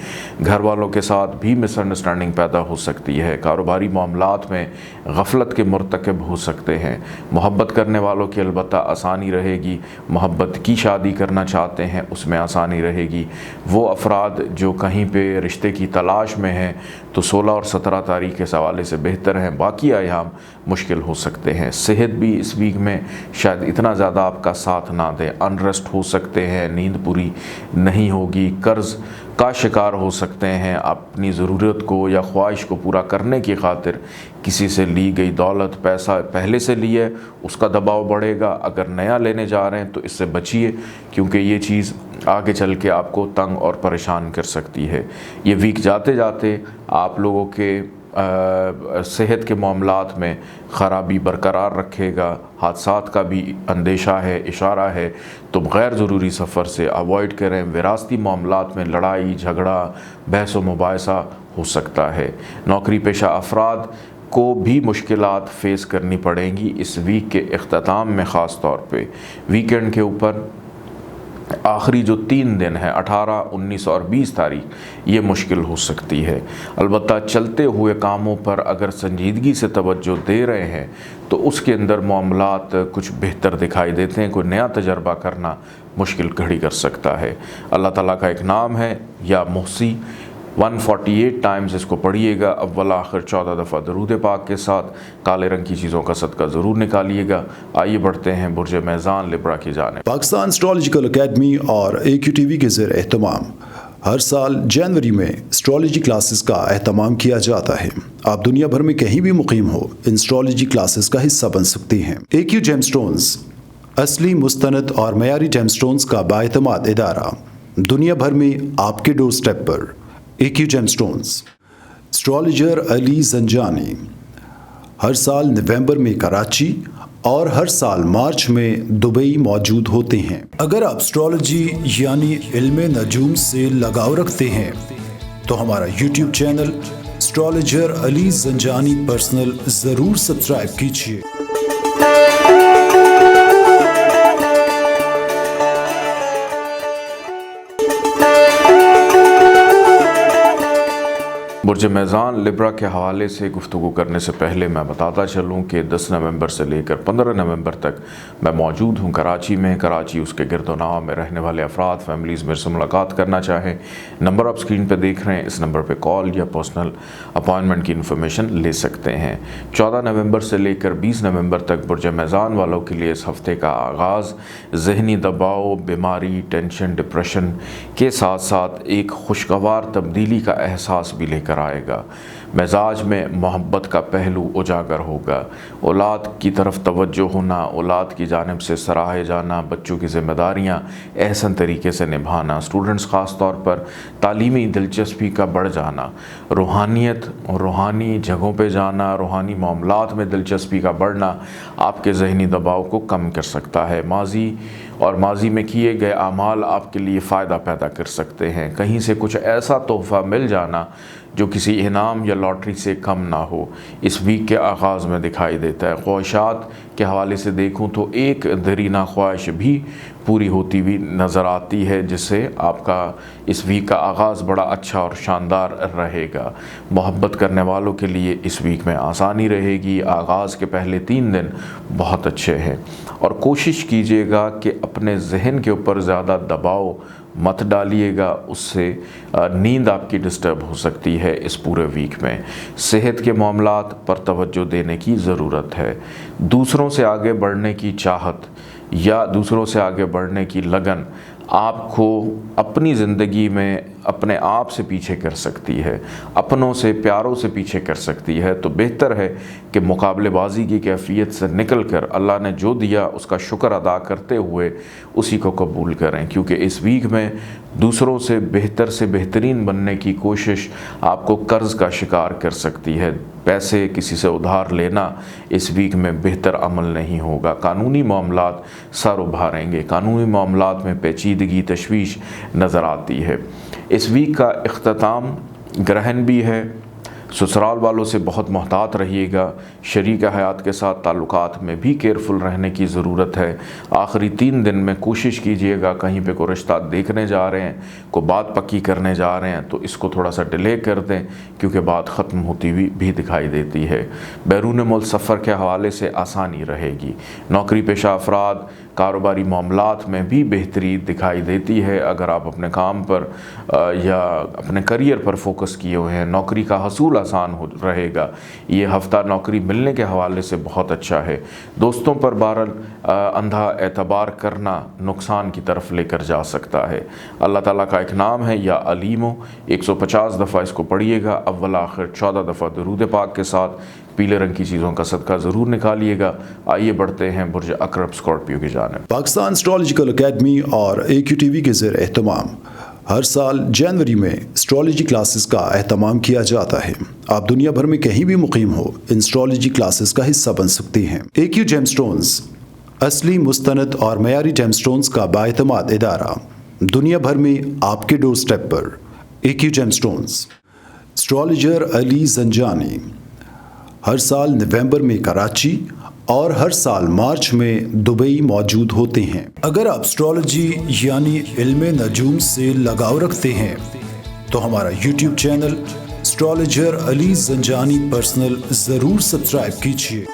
घर वालों के साथ भी मिसअंडरस्टैंडिंग पैदा हो सकती है, कारोबारी मामलात में गफलत के मुर्तकब हो सकते हैं। मोहब्बत करने वालों की अलबत्ता आसानी रहेगी, मोहब्बत की शादी करना चाहते हैं उसमें आसानी रहेगी। वो अफराद जो कहीं पे रिश्ते की तलाश में हैं तो 16 और 17 तारीख के हवाले से बेहतर हैं, बाकी अयाम मुश्किल हो सकते हैं। सेहत भी इस वीक में शायद इतना ज़्यादा आपका साथ ना दे, अनरेस्ट हो सकते हैं, नींद पूरी नहीं होगी, कर्ज़ का शिकार हो सकते हैं, अपनी ज़रूरत को या ख्वाहिश को पूरा करने की खातिर किसी से ली गई दौलत, पैसा पहले से लिए उसका दबाव बढ़ेगा। अगर नया लेने जा रहे हैं तो इससे बचिए, क्योंकि ये चीज़ आगे चल के आपको तंग और परेशान कर सकती है। ये वीक जाते जाते आप लोगों के सेहत के मामलात में ख़राबी बरकरार रखेगा, हादसात का भी अंदेशा है, इशारा है, तो गैर ज़रूरी सफ़र से अवॉइड करें। विरासती मामलात में लड़ाई झगड़ा, बहस व मुबाहिसा हो सकता है। नौकरी पेशा अफराद को भी मुश्किलात फ़ेस करनी पड़ेंगी इस वीक के इख्तिताम में, ख़ास तौर पे वीकेंड के ऊपर आखिरी जो 3 दिन है 18, 19 और 20 तारीख, ये मुश्किल हो सकती है। अलबत्ता चलते हुए कामों पर अगर संजीदगी से तवज्जो दे रहे हैं तो उसके अंदर मामलात कुछ बेहतर दिखाई देते हैं। कोई नया तजर्बा करना मुश्किल घड़ी कर सकता है। अल्लाह ताला का एक नाम है या मुहसी, 148 टाइम्स इसको पढ़िएगा। अव्वल आखिर 14 दफ़ा दरूद पाक के साथ काले रंग की चीज़ों का सदका ज़रूर निकालिएगा। आइए बढ़ते हैं बुर्ज मेज़ान लिब्रा की जानिब। पाकिस्तान एस्ट्रोलॉजिकल एकेडमी और AQTV के ज़ेर एहतमाम हर साल जनवरी में एस्ट्रोलॉजी क्लासेस का एहतमाम किया जाता है। आप दुनिया भर में कहीं भी मुकीम हो, इन एस्ट्रोलॉजी क्लासेस का हिस्सा बन सकती हैं। AQ जेमस्टोन्स असली, मुस्तनद और मयारी जेमस्टोन्स का बाएतमाद इदारा, दुनिया भर में आपके डोर स्टेप पर। AQ gemstones. Astrologer Ali Zanjani हर साल नवंबर में कराची और हर साल मार्च में दुबई मौजूद होते हैं। अगर आप एस्ट्रोलॉजी यानी इल्मे नजूम से लगाव रखते हैं तो हमारा YouTube channel astrologer Ali Zanjani personal ज़रूर सब्सक्राइब कीजिए। बुर्ज मेज़ान लिब्रा के हवाले से गुफ्तगू करने से पहले मैं बताता चलूँ कि 10 नवंबर से लेकर 15 नवंबर तक मैं मौजूद हूँ कराची में। कराची उसके गिरदोनवा में रहने वाले अफराद, फैमिलीज़ मेरे से मुलाकात करना चाहें, नंबर आप स्क्रीन पर देख रहे हैं, इस नंबर पर कॉल या पर्सनल अपॉइंटमेंट की इन्फॉर्मेशन ले सकते हैं। 14 नवंबर से लेकर 20 नवंबर तक बुर्ज मेज़ान वालों के लिए इस हफ़्ते का आगाज़ जहनी दबाव, बीमारी, टेंशन, डिप्रेशन के साथ साथ एक खुशगवार तब्दीली का एहसास भी लेकर आएगा। मिजाज में मोहब्बत का पहलू उजागर होगा। औलाद की तरफ तवज्जो होना, औलाद की जानिब से सराहे जाना, बच्चों की ज़िम्मेदारियाँ एहसन तरीके से निभाना, स्टूडेंट्स ख़ास तौर पर तालीमी दिलचस्पी का बढ़ जाना, रूहानियत और रूहानी जगहों पे जाना, रूहानी मामलात में दिलचस्पी का बढ़ना आपके ज़हनी दबाव को कम कर सकता है। माजी में किए गए अमाल आपके लिए फ़ायदा पैदा कर सकते हैं। कहीं से कुछ ऐसा तोहफ़ा मिल जाना जो किसी इनाम या लॉटरी से कम ना हो, इस वीक के आगाज़ में दिखाई देता है। ख्वाहिशात के हवाले से देखूं तो एक दरीना ख्वाहिश भी पूरी होती हुई नज़र आती है, जिससे आपका इस वीक का आगाज़ बड़ा अच्छा और शानदार रहेगा। मोहब्बत करने वालों के लिए इस वीक में आसानी रहेगी। आगाज़ के पहले 3 दिन बहुत अच्छे हैं और कोशिश कीजिएगा कि अपने जहन के ऊपर ज़्यादा दबाव मत डालिएगा, उससे नींद आपकी डिस्टर्ब हो सकती है। इस पूरे वीक में सेहत के मामलात पर तवज्जो देने की ज़रूरत है। दूसरों से आगे बढ़ने की चाहत या दूसरों से आगे बढ़ने की लगन आपको अपनी ज़िंदगी में अपने आप से पीछे कर सकती है, अपनों से, प्यारों से पीछे कर सकती है। तो बेहतर है कि मुकाबलेबाजी की कैफियत से निकल कर अल्लाह ने जो दिया उसका शुक्र अदा करते हुए उसी को कबूल करें, क्योंकि इस वीक में दूसरों से बेहतरीन बनने की कोशिश आपको कर्ज़ का शिकार कर सकती है। पैसे किसी से उधार लेना इस वीक में बेहतर अमल नहीं होगा। कानूनी मामलात सर उभारेंगे, कानूनी मामलात में पेचीदगी, तशवीश नज़र आती है। इस वीक का इख्तिताम ग्रहण भी है। ससुराल वालों से बहुत मोहतात रहिएगा। शरीक हयात के साथ ताल्लुकात में भी केयरफुल रहने की ज़रूरत है। आखिरी 3 दिन में कोशिश कीजिएगा, कहीं पे कोई रिश्ता देखने जा रहे हैं, कोई बात पक्की करने जा रहे हैं, तो इसको थोड़ा सा डिले कर दें, क्योंकि बात ख़त्म होती हुई भी दिखाई देती है। बैरून मुल्क सफ़र के हवाले से आसानी रहेगी। नौकरी पेशा अफराद कारोबारी मामलात में भी बेहतरी दिखाई देती है। अगर आप अपने काम पर या अपने करियर पर फोकस किए हुए हैं, नौकरी का हसूल आसान हो रहेगा। ये हफ़्ता नौकरी मिलने के हवाले से बहुत अच्छा है। दोस्तों पर बहरहाल अंधा एतबार करना नुकसान की तरफ लेकर जा सकता है। अल्लाह ताला का एक नाम है या अलीमो, 150 दफ़ा इसको पढ़िएगा। अव्वल आखिर 14 दफ़ा दरूद पाक के साथ पीले रंग की चीज़ों का सदका ज़रूर निकालिएगा। आइए बढ़ते हैं बुर्ज अकरब स्कॉर्पियो की जानिब। पाकिस्तान एस्ट्रोलॉजिकल एकेडमी और AQTV के ज़ेर एहतमाम हर साल जनवरी में एस्ट्रोलॉजी क्लासेस का एहतमाम किया जाता है। आप दुनिया भर में कहीं भी मुकीम हो, इन एस्ट्रोलॉजी क्लासेस का हिस्सा बन सकती हैं। AQ जेमस्टोन्स असली, मुस्तनद और मयारी जेमस्टोन्स का बाएतमाद इदारा, दुनिया भर में आपके डोर स्टेप पर। AQ gemstones. Astrologer Ali Zanjani हर साल नवंबर में कराची और हर साल मार्च में दुबई मौजूद होते हैं। अगर आप एस्ट्रोलॉजी यानी इल्मे नजूम से लगाव रखते हैं तो हमारा YouTube channel astrologer Ali Zanjani personal ज़रूर सब्सक्राइब कीजिए।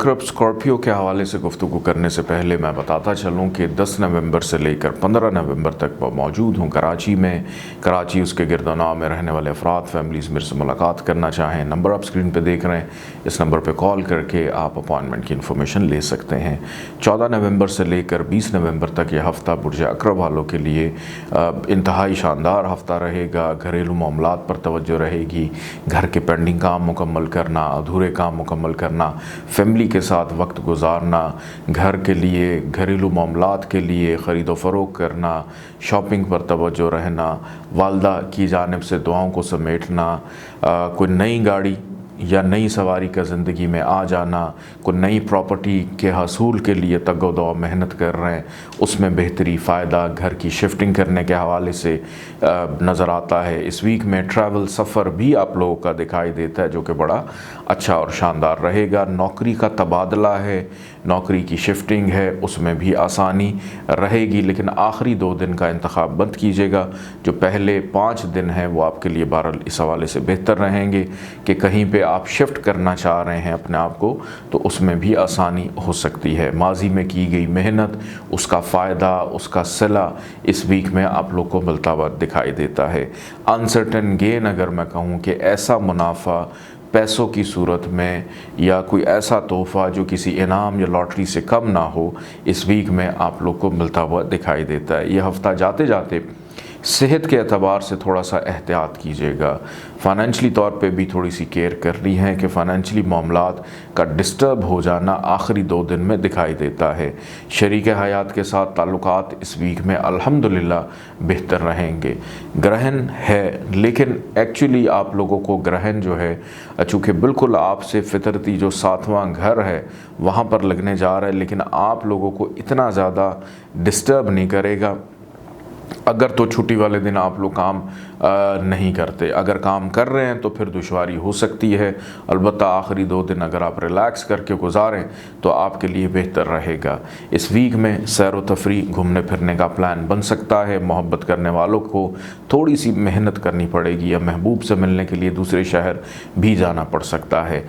अकरब स्कॉर्पियो के हवाले से गुफ्तगू करने से पहले मैं बताता चलूँ कि 10 नवंबर से लेकर 15 नवंबर तक मैं मौजूद हूँ कराची में। कराची उसके गिरदोनाव में रहने वाले अफराद फैमिलीज़ मेरे से मुलाकात करना चाहें, नंबर आप स्क्रीन पे देख रहे हैं, इस नंबर पे कॉल करके आप अपॉइंटमेंट की इन्फॉर्मेशन ले सकते हैं। 14 नवंबर से लेकर 20 नवंबर तक यह हफ़्ता बुर्ज अकरब वालों के लिए इंतहाई शानदार हफ़्ता रहेगा। घरेलू मामलात पर तवज्जो रहेगी, घर के पेंडिंग काम मुकम्मल करना, अधूरे काम मुकम्मल करना, फैमिली के साथ वक्त गुजारना, घर के लिए घरेलू मामलात के लिए ख़रीदो फ़रोख्त करना, शॉपिंग पर तवज्जो रहना, वालदा की जानिब से दुआओं को समेटना, कोई नई गाड़ी या नई सवारी का ज़िंदगी में आ जाना, कोई नई प्रॉपर्टी के हसूल के लिए तगो-दो मेहनत कर रहे हैं, उसमें बेहतरी फ़ायदा घर की शिफ्टिंग करने के हवाले से नज़र आता है। इस वीक में ट्रैवल सफ़र भी आप लोगों का दिखाई देता है जो कि बड़ा अच्छा और शानदार रहेगा। नौकरी का तबादला है, नौकरी की शिफ्टिंग है, उसमें भी आसानी रहेगी, लेकिन आखिरी 2 दिन का इंतखाब मत कीजिएगा। जो पहले 5 दिन हैं वो आपके लिए बहरहाल इस हवाले से बेहतर रहेंगे कि कहीं पे आप शिफ्ट करना चाह रहे हैं अपने आप को, तो उसमें भी आसानी हो सकती है। माजी में की गई मेहनत, उसका फ़ायदा, उसका सिला इस वीक में आप लोग को मिलता हुआ दिखाई देता है। अनसर्टन गेन अगर मैं कहूँ कि ऐसा मुनाफा पैसों की सूरत में या कोई ऐसा तोहफ़ा जो किसी इनाम या लॉटरी से कम ना हो, इस वीक में आप लोग को मिलता हुआ दिखाई देता है। यह हफ़्ता जाते जाते सेहत के एतबार से थोड़ा सा एहतियात कीजिएगा। फ़ाइनेंशली तौर पे भी थोड़ी सी केयर करनी है कि फ़ाइनेंशली मामलात का डिस्टर्ब हो जाना आखिरी 2 दिन में दिखाई देता है। शरीक हयात के साथ ताल्लुकात इस वीक में अल्हम्दुलिल्लाह बेहतर रहेंगे। ग्रहण है, लेकिन एक्चुअली आप लोगों को ग्रहण जो है चूँकि बिल्कुल आपसे फितरती जो 7वां घर है वहाँ पर लगने जा रहा है, लेकिन आप लोगों को इतना ज़्यादा डिस्टर्ब नहीं करेगा अगर तो छुट्टी वाले दिन आप लोग काम नहीं करते। अगर काम कर रहे हैं तो फिर दुश्वारी हो सकती है, अलबत्ता आखिरी 2 दिन अगर आप रिलैक्स करके गुजारें तो आपके लिए बेहतर रहेगा। इस वीक में सैर व तफरीह, घूमने फिरने का प्लान बन सकता है। मोहब्बत करने वालों को थोड़ी सी मेहनत करनी पड़ेगी या महबूब से मिलने के लिए दूसरे शहर भी जाना पड़ सकता है।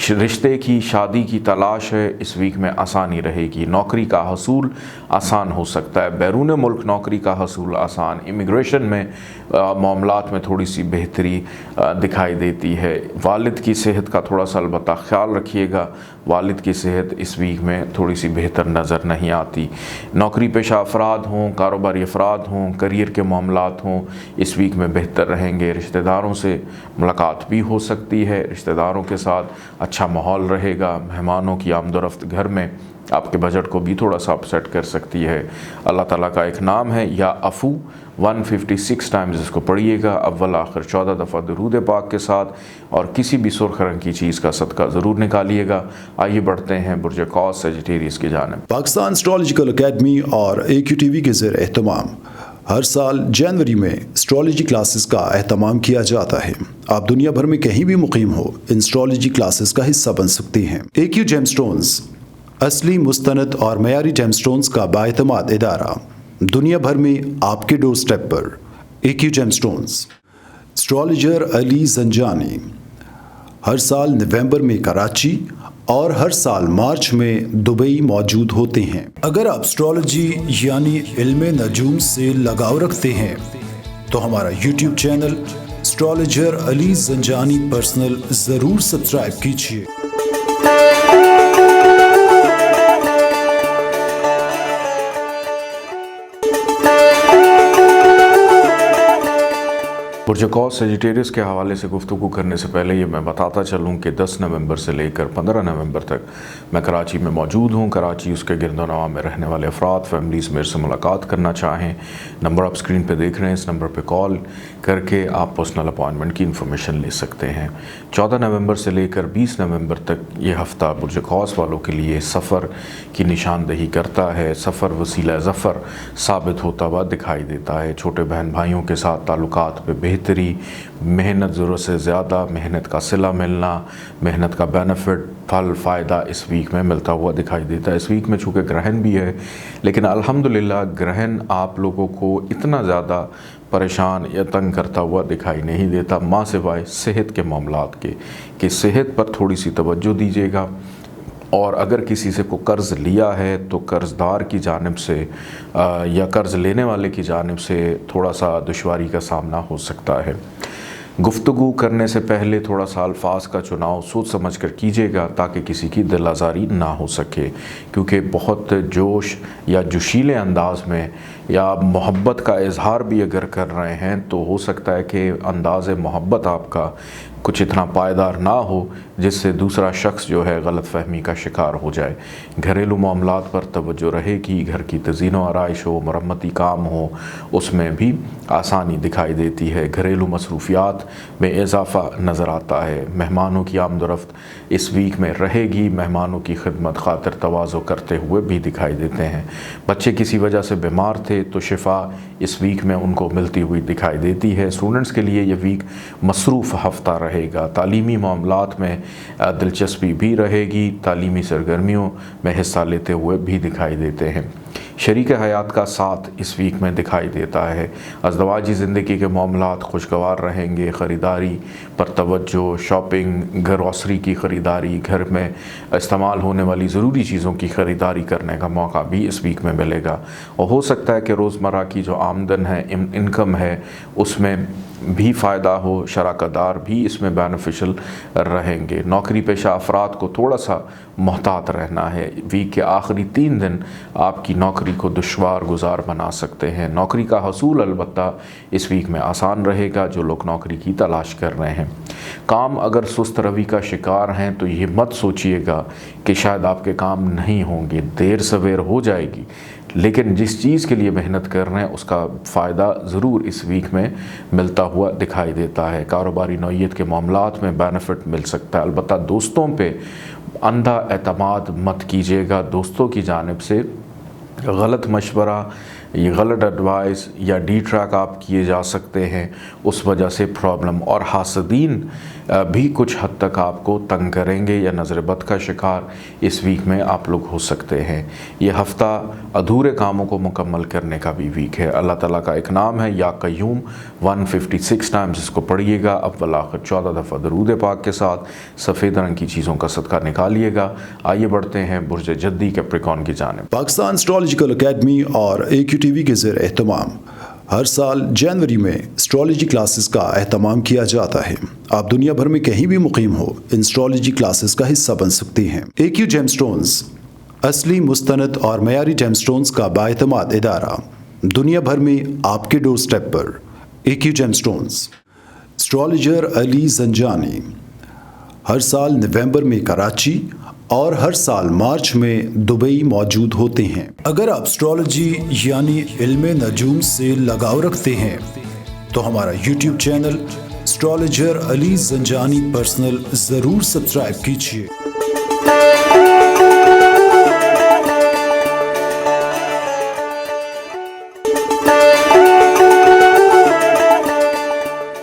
रिश्ते की, शादी की तलाश है, इस वीक में आसानी रहेगी। नौकरी का हसूल आसान हो सकता है, बैरून मुल्क नौकरी का हसूल आसान। इमिग्रेशन में मामलात में थोड़ी सी बेहतरी दिखाई देती है। वालिद की सेहत का थोड़ा सा अलबत्ता ख्याल रखिएगा, वालिद की सेहत इस वीक में थोड़ी सी बेहतर नज़र नहीं आती। नौकरी पेशा अफराद हों, कारोबारी अफराद हों, करियर के मामलात हों, इस वीक में बेहतर रहेंगे। रिश्तेदारों से मुलाकात भी हो सकती है, रिश्तेदारों के साथ अच्छा माहौल रहेगा। मेहमानों की आमदोरफ्त घर में आपके बजट को भी थोड़ा सा अपसेट कर सकती है। अल्लाह ताला का एक नाम है या अफ़ू, 156 टाइम्स इसको पढ़िएगा अव्वल आखिर 14 दफ़ा दुरूद पाक के साथ, और किसी भी सुर्ख रंग की चीज़ का सदका ज़रूर निकालिएगा। आइए बढ़ते हैं बुर्ज कौस सजिटेरियस की जानिब। पाकिस्तान एस्ट्रोलॉजिकल अकेडमी और AQTV के ज़ेर एहतमाम हर साल जनवरी में एस्ट्रोलॉजी क्लासेस का एहतमाम किया जाता है। आप दुनिया भर में कहीं भी मुकीम हो, इन एस्ट्रोलॉजी क्लासेस का हिस्सा बन सकते हैं। AQ जेमस्टोन्स असली, मुस्तनद और मयारी जेमस्टोन्स का बाएतमाद इदारा, दुनिया भर में आपके डोर स्टेप पर। AQ gemstones. Astrologer Ali Zanjani हर साल नवंबर में कराची और हर साल मार्च में दुबई मौजूद होते हैं। अगर आप एस्ट्रोलॉजी यानी इल्मे नजूम से लगाव रखते हैं तो हमारा YouTube channel astrologer Ali Zanjani personal ज़रूर सब्सक्राइब कीजिए। बुर्ज कौस सजिटेरियस के हवाले से गुफ्तगू करने से पहले ये मैं बताता चलूँ कि 10 नवंबर से लेकर 15 नवंबर तक मैं कराची में मौजूद हूँ। कराची उसके गिरदोनवा में रहने वाले अफराद फैमिलीज़ मेरे से मुलाकात करना चाहें, नंबर आप स्क्रीन पे देख रहे हैं, इस नंबर पे कॉल करके आप पर्सनल अपॉइंटमेंट की इन्फॉर्मेशन ले सकते हैं। 14 नवंबर से लेकर 20 नवंबर तक ये हफ़्ता बुर्ज कौस वालों के लिए सफ़र की निशानदही करता है। सफ़र वसीला ज़फ़र साबित होता हुआ दिखाई देता है। छोटे बहन भाइयों के साथ ताल्लुकात पे बेहतरी, मेहनत ज़रूरत से ज़्यादा, मेहनत का सिला मिलना, मेहनत का बेनिफिट, फल फ़ायदा इस वीक में मिलता हुआ दिखाई देता है। इस वीक में चूँकि ग्रहण भी है, लेकिन अल्हम्दुलिल्लाह ग्रहण आप लोगों को इतना ज़्यादा परेशान या तंग करता हुआ दिखाई नहीं देता, माँ सिवाय सेहत के मामलात के, कि सेहत पर थोड़ी सी तवज्जो दीजिएगा। और अगर किसी से को कर्ज़ लिया है तो कर्ज़दार की जानिब से या कर्ज़ लेने वाले की जानिब से थोड़ा सा दुश्वारी का सामना हो सकता है। गुफ्तगू करने से पहले थोड़ा सा अल्फाज का चुनाव सोच समझ कर कीजिएगा ताकि किसी की दिल आज़ारी ना हो सके, क्योंकि बहुत जोश या जोशीले अंदाज में या मोहब्बत का इजहार भी अगर कर रहे हैं तो हो सकता है कि अंदाज़ मोहब्बत आपका कुछ इतना पायदार ना हो जिससे दूसरा शख्स जो है गलत फहमी का शिकार हो जाए। घरेलू मामलात पर तवज्जो रहेगी, घर की तज़ीन व आराइश हो, मरम्मती काम हो, उसमें भी आसानी दिखाई देती है। घरेलू मसरूफियात में इजाफ़ा नज़र आता है। मेहमानों की आमदोरफ्त इस वीक में रहेगी, मेहमानों की खिदमत खातिर तवाज़ो करते हुए भी दिखाई देते हैं। बच्चे किसी वजह से बीमार थे तो शिफा इस वीक में उनको मिलती हुई दिखाई देती है। स्टूडेंट्स के लिए ये वीक मसरूफ़ हफ़्ता रहेगा। तालीमी मामलात में दिलचस्पी भी रहेगी, तालीमी सरगर्मियों में हिस्सा लेते हुए भी दिखाई देते हैं। शरीक हयात का साथ इस वीक में दिखाई देता है। अज़दवाजी ज़िंदगी के मामलात खुशगवार रहेंगे। ख़रीदारी पर तवज्जो, शॉपिंग, ग्रॉसरी की ख़रीदारी, घर में इस्तेमाल होने वाली ज़रूरी चीज़ों की ख़रीदारी करने का मौका भी इस वीक में मिलेगा। और हो सकता है कि रोज़मर्रा की जो आमदन है, इनकम है, उसमें भी फ़ायदा हो। शराकतदार भी इसमें बेनिफिशियल रहेंगे। नौकरी पेशा अफराद को थोड़ा सा मोहतात रहना है। वीक के आखिरी 3 दिन आपकी नौकरी को दुश्वार गुजार बना सकते हैं। नौकरी का हसूल अलबत्ता इस वीक में आसान रहेगा जो लोग नौकरी की तलाश कर रहे हैं। काम अगर सुस्त रवि का शिकार हैं तो ये मत सोचिएगा कि शायद आपके काम नहीं होंगे, देर सवेर हो जाएगी, लेकिन जिस चीज़ के लिए मेहनत कर रहे हैं उसका फ़ायदा ज़रूर इस वीक में मिलता हुआ दिखाई देता है। कारोबारी नौइयत के मामलात में बेनिफिट मिल सकता है। अलबत्ता दोस्तों पे अंधा एतमाद मत कीजिएगा। दोस्तों की जानिब से गलत मशवरा, ये गलत एडवाइस या डी ट्रैक आप किए जा सकते हैं, उस वजह से प्रॉब्लम। और हासदीन भी कुछ हद तक आपको तंग करेंगे या नज़र बद का शिकार इस वीक में आप लोग हो सकते हैं। ये हफ़्ता अधूरे कामों को मुकम्मल करने का भी वीक है। अल्लाह ताला का एक नाम है या कय्यूम, 156 टाइम्स इसको पढ़िएगा। अव्वल आखिर 14 दफ़ा दरूद पाक के साथ सफ़ेद रंग की चीज़ों का सदका निकालिएगा। आइए बढ़ते हैं बुर्ज जद्दी कैप्रिकॉर्न की जानिब। पाकिस्तान एस्ट्रोलॉजिकल एकेडमी और AQTV के ज़ेर एहतमाम हर साल जनवरी में एस्ट्रोलॉजी क्लासेस का एहतमाम किया जाता है। आप दुनिया भर में कहीं भी मुकीम हो, इन एस्ट्रोलॉजी क्लासेस का हिस्सा बन सकते हैं। AQ जेमस्टोन्स असली, मुस्तनद और मयारी जेमस्टोन्स का बाएतमाद इदारा, दुनिया भर में आपके डोर स्टेप पर। AQ gemstones. Astrologer Ali Zanjani हर साल नवंबर में कराची और हर साल मार्च में दुबई मौजूद होते हैं। अगर आप एस्ट्रोलॉजी यानी इल्मे नजूम से लगाव रखते हैं तो हमारा YouTube channel astrologer Ali Zanjani personal ज़रूर सब्सक्राइब कीजिए।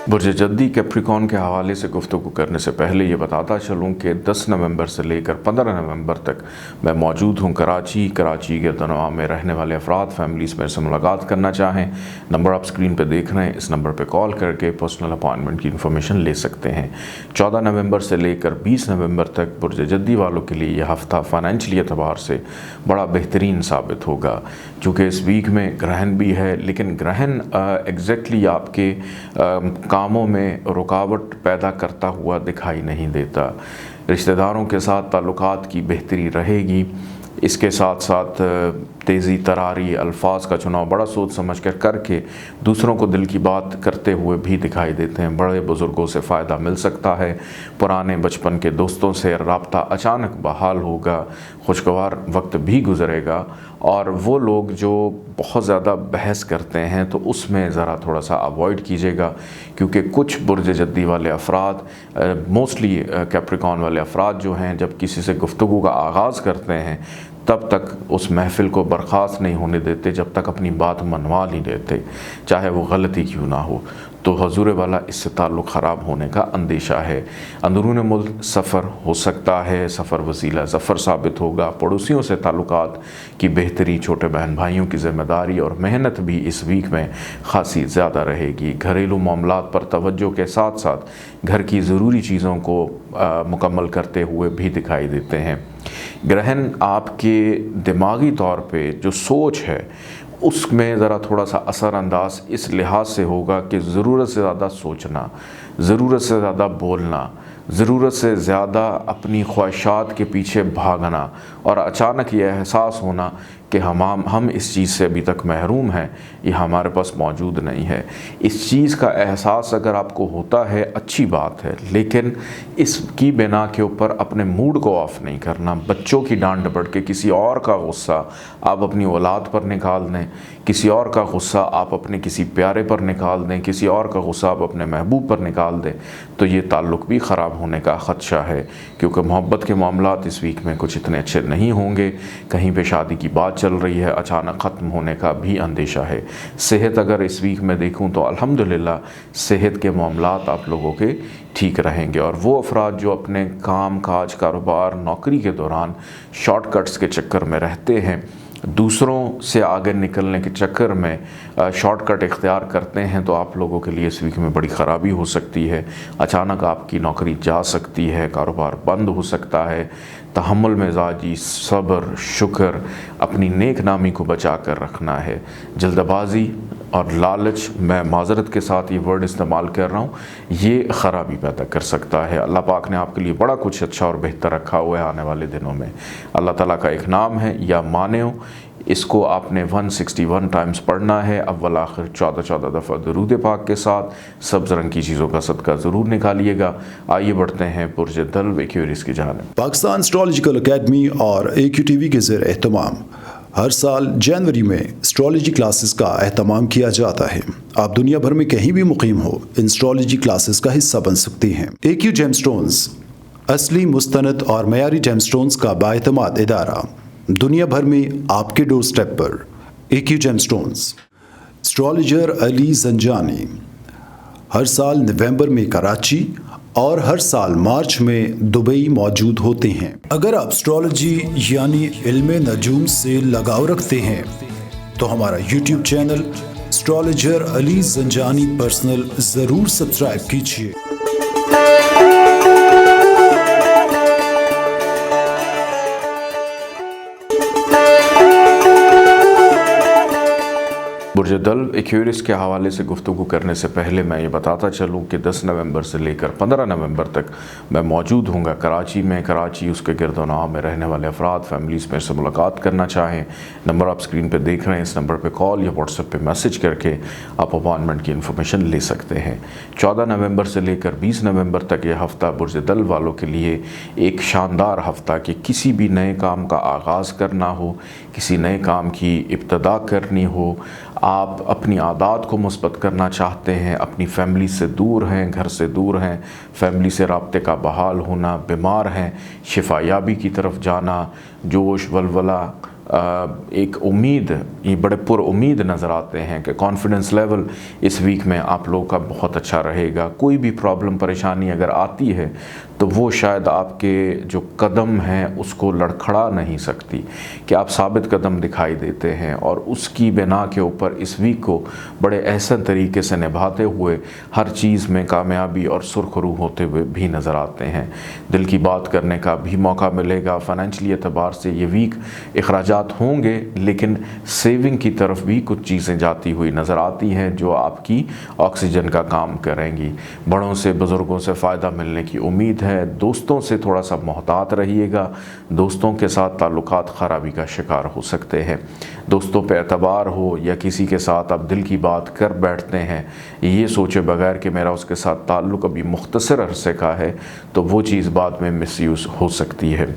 बुर्ज जद्दी कैप्रिकॉर्न के हवाले से गुफ्तगू करने से पहले ये बताता चलूँ कि 10 नवंबर से लेकर 15 नवंबर तक मैं मौजूद हूँ कराची के तनवा में रहने वाले अफराद, फैमिलीज़ मेरे से मुलाकात करना चाहें, नंबर आप स्क्रीन पर देख रहे हैं, इस नंबर पर कॉल करके पर्सनल अपॉइंटमेंट की इन्फॉर्मेशन ले सकते हैं। 14 नवंबर से लेकर 20 नवंबर तक बुर्ज जद्दी वालों के लिए यह हफ़्ता फ़ाइनेंशियली एतबार से बड़ा बेहतरीन साबित होगा, चूँकि इस वीक में ग्रहण भी है, लेकिन ग्रहण एग्जैक्टली आपके कामों में रुकावट पैदा करता हुआ दिखाई नहीं देता। रिश्तेदारों के साथ ताल्लुकात की बेहतरी रहेगी। इसके साथ साथ तेज़ी तरारी, अल्फाज का चुनाव बड़ा सोच समझ कर करके दूसरों को दिल की बात करते हुए भी दिखाई देते हैं। बड़े बुज़ुर्गों से फ़ायदा मिल सकता है। पुराने बचपन के दोस्तों से रब्ता अचानक बहाल होगा। खुशगवार वक्त भी गुजरेगा। और वो लोग जो बहुत ज़्यादा बहस करते हैं तो उसमें ज़रा थोड़ा सा अवॉइड कीजिएगा, क्योंकि कुछ बुर्ज जद्दी वाले अफराद, मोस्टली कैप्रिकॉर्न वाले अफराद जो हैं, जब किसी से गुफ्तगू का आगाज़ करते हैं तब तक उस महफ़िल को बर्खास्त नहीं होने देते जब तक अपनी बात मनवा नहीं देते, चाहे वो गलती क्यों ना हो। तो हजूर वाला इससे ताल्लुक़ ख़राब होने का अंदेशा है। अंदरून मुल्क सफ़र हो सकता है, सफ़र वसीला ज़फ़र साबित होगा। पड़ोसियों से ताल्लुकात की बेहतरी, छोटे बहन भाइयों की ज़िम्मेदारी और मेहनत भी इस वीक में ख़ासी ज़्यादा रहेगी। घरेलू मामलात पर तवज्जो के साथ साथ घर की ज़रूरी चीज़ों को मुकम्मल करते हुए भी दिखाई देते हैं। ग्रहण आपके दिमागी तौर पे जो सोच है उसमें ज़रा थोड़ा सा असरअंदाज इस लिहाज से होगा कि ज़रूरत से ज़्यादा सोचना, ज़रूरत से ज़्यादा बोलना, ज़रूरत से ज़्यादा अपनी ख्वाहिशात के पीछे भागना और अचानक ये एहसास होना कि हम इस चीज़ से अभी तक महरूम हैं, ये हमारे पास मौजूद नहीं है। इस चीज़ का एहसास अगर आपको होता है अच्छी बात है, लेकिन इसकी बिना के ऊपर अपने मूड को ऑफ़ नहीं करना। बच्चों की डांट डपट के किसी और का गुस्सा आप अपनी औलाद पर निकाल दें, किसी और का गुस्सा आप अपने किसी प्यारे पर निकाल दें, किसी और का गुस्सा आप अपने महबूब पर निकाल दें, तो ये ताल्लुक़ भी ख़राब होने का ख़दशा है। क्योंकि मोहब्बत के मामलात इस वीक में कुछ इतने अच्छे नहीं होंगे। कहीं पे शादी की बात चल रही है, अचानक ख़त्म होने का भी अंदेशा है। सेहत अगर इस वीक में देखूं तो अल्हम्दुलिल्लाह सेहत के मामलात आप लोगों के ठीक रहेंगे। और वो अफराद जो अपने काम काज, कारोबार, नौकरी के दौरान शॉर्टकट्स के चक्कर में रहते हैं, दूसरों से आगे निकलने के चक्कर में शॉर्टकट इख्तियार करते हैं, तो आप लोगों के लिए इस वीक में बड़ी ख़राबी हो सकती है। अचानक आपकी नौकरी जा सकती है, कारोबार बंद हो सकता है। तहम्मुल मिजाजी, सब्र, शुक्र, अपनी नेक नामी को बचा कर रखना है। जल्दबाजी और लालच, मैं माज़रत के साथ ये वर्ड इस्तेमाल कर रहा हूँ, ये ख़राबी पैदा कर सकता है। अल्लाह पाक ने आपके लिए बड़ा कुछ अच्छा और बेहतर रखा हुआ है आने वाले दिनों में। अल्लाह ताला का एक नाम है या मानेओ, इसको आपने 161 टाइम्स पढ़ना है, अव्वल आखिर 14 दफ़ा दरूद पाक के साथ। सब्ज़ रंग की चीज़ों का सदका ज़रूर निकालिएगा। आइए बढ़ते हैं बुर्ज दल्व एक्वेरियस की जानिब। पाकिस्तान एस्ट्रोलॉजिकल एकेडमी और AQTV के ज़ेर एहतमाम हर साल जनवरी में एस्ट्रोलॉजी क्लासेस का एहतमाम किया जाता है। आप दुनिया भर में कहीं भी मुकीम हो, इन एस्ट्रोलॉजी क्लासेस का हिस्सा बन सकते हैं। AQ जेमस्टोन्स असली, मुस्तनद और मयारी जेमस्टोन्स का बाएतमाद इदारा, दुनिया भर में आपके डोर स्टेप पर। AQ gemstones. Astrologer Ali Zanjani हर साल नवंबर में कराची और हर साल मार्च में दुबई मौजूद होते हैं। अगर आप एस्ट्रोलॉजी यानी इल्मे नजूम से लगाव रखते हैं तो हमारा YouTube channel astrologer Ali Zanjani personal ज़रूर सब्सक्राइब कीजिए। बुर्ज दल्व एक्वेरियस के हवाले से गुफ्तगू करने से पहले मैं ये बताता चलूँ कि 10 नवंबर से लेकर 15 नवंबर तक मैं मौजूद हूँगा कराची में। कराची उसके गिरदोनाव में रहने वाले अफराद, फैमिलीज़ मेरे से मुलाकात करना चाहें, नंबर आप स्क्रीन पे देख रहे हैं, इस नंबर पे कॉल या व्हाट्सएप पे मैसेज करके आप अपॉइंटमेंट की इन्फॉर्मेशन ले सकते हैं। 14 नवंबर से लेकर 20 नवंबर तक यह हफ़्ता बुर्ज दल्व वालों के लिए एक शानदार हफ़्ता कि किसी भी नए काम का आगाज़ करना हो, किसी नए काम की इब्तदा करनी हो, आप अपनी आदत को मुस्बत करना चाहते हैं, अपनी फैमिली से दूर हैं, घर से दूर हैं, फैमिली से राब्ते का बहाल होना, बीमार हैं, शिफायाबी की तरफ जाना, जोश वलवला, एक उम्मीद, ये बड़े पुरउम्मीद नज़र आते हैं कि कॉन्फिडेंस लेवल इस वीक में आप लोगों का बहुत अच्छा रहेगा। कोई भी प्रॉब्लम परेशानी अगर आती है तो वो शायद आपके जो कदम हैं उसको लड़खड़ा नहीं सकती, कि आप साबित कदम दिखाई देते हैं और उसकी बिना के ऊपर इस वीक को बड़े एहसन तरीके से निभाते हुए हर चीज़ में कामयाबी और सुरखरू होते हुए भी नज़र आते हैं। दिल की बात करने का भी मौका मिलेगा। फ़ाइनेंशियली एतबार से ये वीक अखराजात होंगे, लेकिन सेविंग की तरफ भी कुछ चीज़ें जाती हुई नज़र आती हैं जो आपकी ऑक्सीजन का काम करेंगी। बड़ों से, बुज़ुर्गों से फ़ायदा मिलने की उम्मीद है। दोस्तों से थोड़ा सा मोहतात रहिएगा, दोस्तों के साथ ताल्लुकात ख़राबी का शिकार हो सकते हैं। दोस्तों पे एतबार हो या किसी के साथ आप दिल की बात कर बैठते हैं ये सोचे बगैर कि मेरा उसके साथ ताल्लुक़ अभी मुख्तसर अरसे का है, तो वो चीज़ बाद में मिसयूज़ हो सकती है।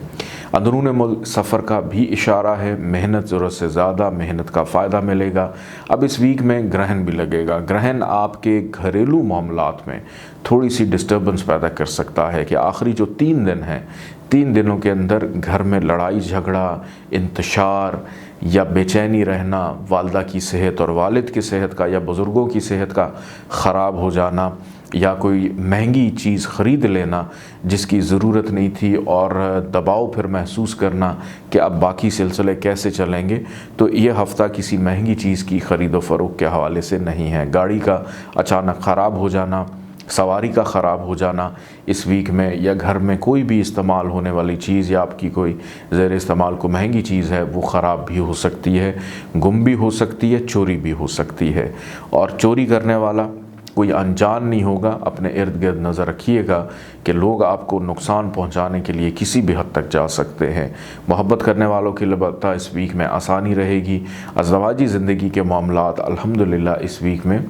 अंदरून मुल्क सफ़र का भी इशारा है। मेहनत ज़रूरत से ज़्यादा, मेहनत का फ़ायदा मिलेगा। अब इस वीक में ग्रहण भी लगेगा। ग्रहण आपके घरेलू मामलात में थोड़ी सी डिस्टर्बेंस पैदा कर सकता है कि आखिरी जो 3 दिन हैं, 3 दिनों के अंदर घर में लड़ाई झगड़ा, इंतशार या बेचैनी रहना, वालदा की सेहत और वालिद की सेहत का या बुज़ुर्गों की सेहत का ख़राब हो जाना, या कोई महंगी चीज़ ख़रीद लेना जिसकी ज़रूरत नहीं थी और दबाव फिर महसूस करना कि अब बाकी सिलसिले कैसे चलेंगे, तो ये हफ़्ता किसी महंगी चीज़ की ख़रीदो फ़रोख्त के हवाले से नहीं है। गाड़ी का अचानक ख़राब हो जाना, सवारी का ख़राब हो जाना इस वीक में, या घर में कोई भी इस्तेमाल होने वाली चीज़ या आपकी कोई ज़ेर इस्तेमाल को महंगी चीज़ है वो ख़राब भी हो सकती है, गुम भी हो सकती है, चोरी भी हो सकती है। और चोरी करने वाला कोई अनजान नहीं होगा। अपने इर्द गिर्द नज़र रखिएगा कि लोग आपको नुकसान पहुंचाने के लिए किसी भी हद तक जा सकते हैं। मोहब्बत करने वालों के लिए अलबत्ता इस वीक में आसानी रहेगी। अज़दवाजी ज़िंदगी के मामलात अल्हम्दुलिल्लाह इस वीक में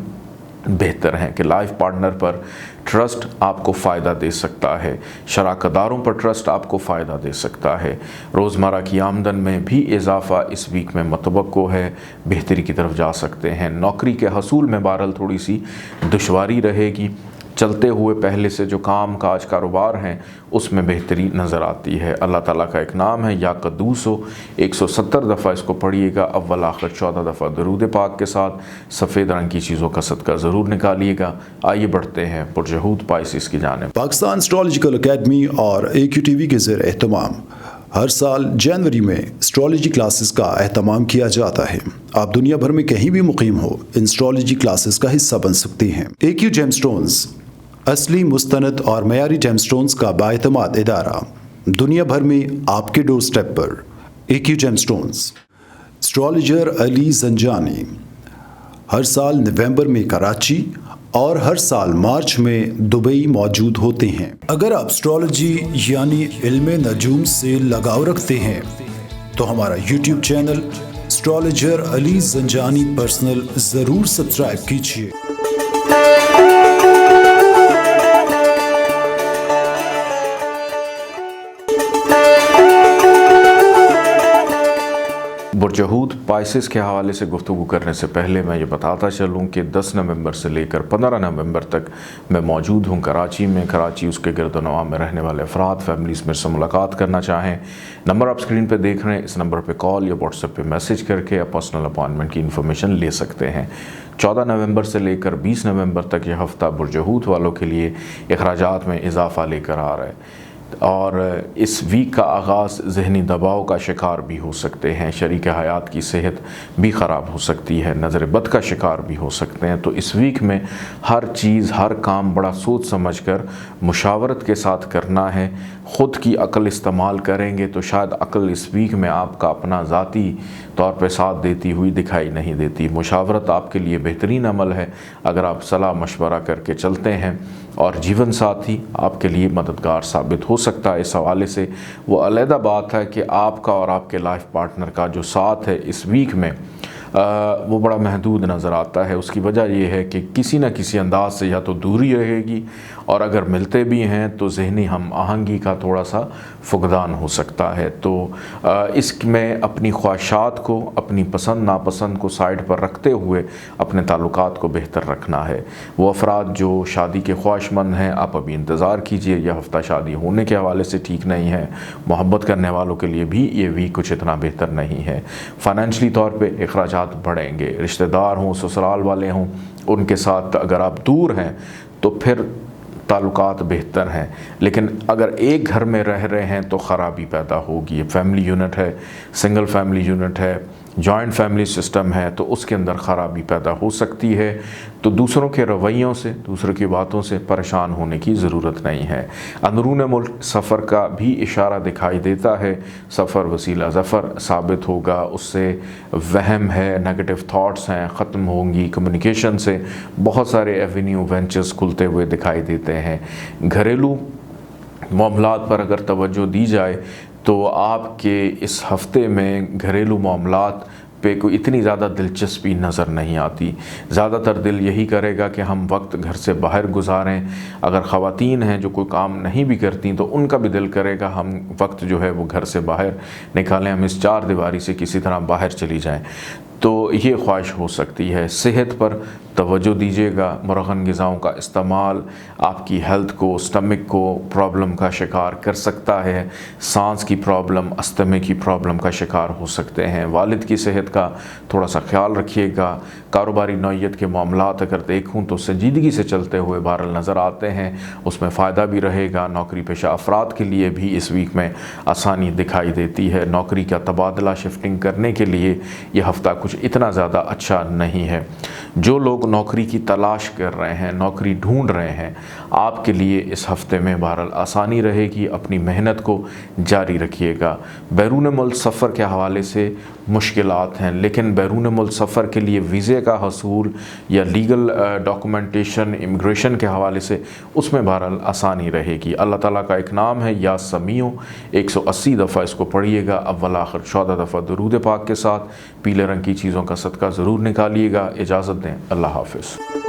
बेहतर हैं कि लाइफ पार्टनर पर ट्रस्ट आपको फ़ायदा दे सकता है, शराकतदारों पर ट्रस्ट आपको फ़ायदा दे सकता है। रोज़मर्रा की आमदन में भी इजाफ़ा इस वीक में मतवक्को है, बेहतरी की तरफ जा सकते हैं। नौकरी के हसूल में बहरहाल थोड़ी सी दुश्वारी रहेगी। चलते हुए पहले से जो काम काज कारोबार हैं उसमें बेहतरी नज़र आती है। अल्लाह ताला का एक नाम है या कद्दूस हो, 170 दफ़ा इसको पढ़िएगा, अव्वल आखिर 14 दफ़ा दरूद पाक के साथ। सफ़ेद रंग की चीज़ों का सदका ज़रूर निकालिएगा। आइए बढ़ते हैं पुरजहूद पाइसिस की जानिब। पाकिस्तान एस्ट्रोलॉजिकल अकेडमी और AQTV के ज़ेर एहतमाम हर साल जनवरी में एस्ट्रोलॉजी क्लासेस का एहतमाम किया जाता है। आप दुनिया भर में कहीं भी मुकीम हो, इन एस्ट्रोलॉजी क्लासेस का हिस्सा बन सकते हैं। AQ जेमस्टोन्स असली, मुस्तनद और मयारी जेमस्टोन्स का बाएतमाद इदारा, दुनिया भर में आपके डोर स्टेप पर। AQ gemstones. Astrologer Ali Zanjani हर साल नवंबर में कराची और हर साल मार्च में दुबई मौजूद होते हैं। अगर आप एस्ट्रोलॉजी यानी इल्मे नजूम से लगाव रखते हैं तो हमारा YouTube channel astrologer Ali Zanjani personal ज़रूर सब्सक्राइब कीजिए। बुरजहूद पाइसिस के हवाले से गुफ्तगू करने से पहले मैं ये बताता चलूँ कि 10 नवंबर से लेकर 15 नवंबर तक मैं मौजूद हूँ कराची में। कराची उसके गिरदोनवा में रहने वाले अफराद, फैमिलीज़ मेरे से मुलाकात करना चाहें, नंबर आप स्क्रीन पे देख रहे हैं, इस नंबर पे कॉल या व्हाट्सएप पे मैसेज करके आप पर्सनल अपॉइंटमेंट की इन्फॉर्मेशन ले सकते हैं। 14 नवंबर से लेकर 20 नवंबर तक यह हफ़्ता बुरजहूद वालों के लिए अखराजात में इजाफ़ा लेकर आ रहा है और इस वीक का आगाज़ ज़हनी दबाव का शिकार भी हो सकते हैं, शरीक हयात की सेहत भी ख़राब हो सकती है, नज़र बद का शिकार भी हो सकते हैं। तो इस वीक में हर चीज़, हर काम बड़ा सोच समझ कर मुशावरत के साथ करना है। ख़ुद की अक्ल इस्तेमाल करेंगे तो शायद अक्ल इस वीक में आपका अपना ज़ाती तौर पे साथ देती हुई दिखाई नहीं देती। मुशावरत आपके लिए बेहतरीन अमल है अगर आप सलाह मशवरा करके चलते हैं, और जीवन साथी आपके लिए मददगार साबित हो सकता है। इस हवाले से वो अलहदा बात है कि आपका और आपके लाइफ पार्टनर का जो साथ है इस वीक में वो बड़ा महदूद नज़र आता है। उसकी वजह यह है कि किसी न किसी अंदाज से या तो दूरी रहेगी, और अगर मिलते भी हैं तो ज़हनी हम आहंगी का थोड़ा सा फुकदान हो सकता है। तो इसमें अपनी ख्वाहिशात को, अपनी पसंद नापसंद को साइड पर रखते हुए अपने ताल्लुकात को बेहतर रखना है। वो अफराद जो शादी के ख्वाहिशमंद हैं, आप अभी इंतज़ार कीजिए, यह हफ़्ता शादी होने के हवाले से ठीक नहीं है। मोहब्बत करने वालों के लिए भी ये वीक कुछ इतना बेहतर नहीं है। फ़ाइनेंशली तौर पर अखराजात बढ़ेंगे, रिश्तेदार हों, ससुराल वाले हों, उनके साथ अगर आप दूर हैं तो फिर ताल्लुकात बेहतर हैं, लेकिन अगर एक घर में रह रहे हैं तो ख़राबी पैदा होगी। फैमिली यूनिट है, सिंगल फैमिली यूनिट है, जॉइंट फैमिली सिस्टम है, तो उसके अंदर ख़राबी पैदा हो सकती है। तो दूसरों के रवैयों से, दूसरों की बातों से परेशान होने की ज़रूरत नहीं है। अंदरून मुल्क सफ़र का भी इशारा दिखाई देता है। सफ़र वसीला ज़फ़र साबित होगा, उससे वहम है, नेगेटिव थाट्स हैं, ख़त्म होंगी। कम्युनिकेशन से बहुत सारे एवेन्यू वेंचर्स खुलते हुए दिखाई देते हैं। घरेलू मामलात पर अगर तवज्जो दी जाए तो आपके इस हफ़्ते में घरेलू मामलात पे कोई इतनी ज़्यादा दिलचस्पी नज़र नहीं आती। ज़्यादातर दिल यही करेगा कि हम वक्त घर से बाहर गुजारें। अगर ख़वातीन हैं जो कोई काम नहीं भी करती तो उनका भी दिल करेगा हम वक्त जो है वो घर से बाहर निकालें, हम इस चार दीवारी से किसी तरह बाहर चली जाएं। तो ये ख्वाहिश हो सकती है। सेहत पर तवज्जो दीजिएगा। मुरगन ग़िज़ाओं का इस्तेमाल आपकी हेल्थ को, स्टमक को प्रॉब्लम का शिकार कर सकता है। सांस की प्रॉब्लम, अस्थमे की प्रॉब्लम का शिकार हो सकते हैं। वालिद की सेहत का थोड़ा सा ख्याल रखिएगा। कारोबारी नौइयत के मामलात अगर देखूँ तो संजीदगी से चलते हुए बहरहाल नज़र आते हैं, उसमें फ़ायदा भी रहेगा। नौकरी पेशा अफराद के लिए भी इस वीक में आसानी दिखाई देती है। नौकरी का तबादला शिफ्टिंग करने के लिए यह हफ़्ता कुछ इतना ज़्यादा अच्छा नहीं है। जो लोग नौकरी की तलाश कर रहे हैं, नौकरी ढूंढ रहे हैं, आपके लिए इस हफ़्ते में बहरहाल आसानी रहेगी। अपनी मेहनत को जारी रखिएगा। बैरून मुल्क सफ़र के हवाले से मुश्किलात हैं, लेकिन बैरून मुल्क सफ़र के लिए वीज़े का हसूल या लीगल डॉक्यूमेंटेशन, इमिग्रेशन के हवाले से उसमें बहरहाल आसानी रहेगी। अल्लाह ताला का एक नाम है या समीओ, 180 दफ़ा इसको पढ़िएगा अव्वल आखिर 14 दफ़ा दुरूद पाक के साथ। पीले रंग की चीज़ों का सदका ज़रूर निकालिएगा। इजाज़त दें, अल्लाह हाफ़िज़।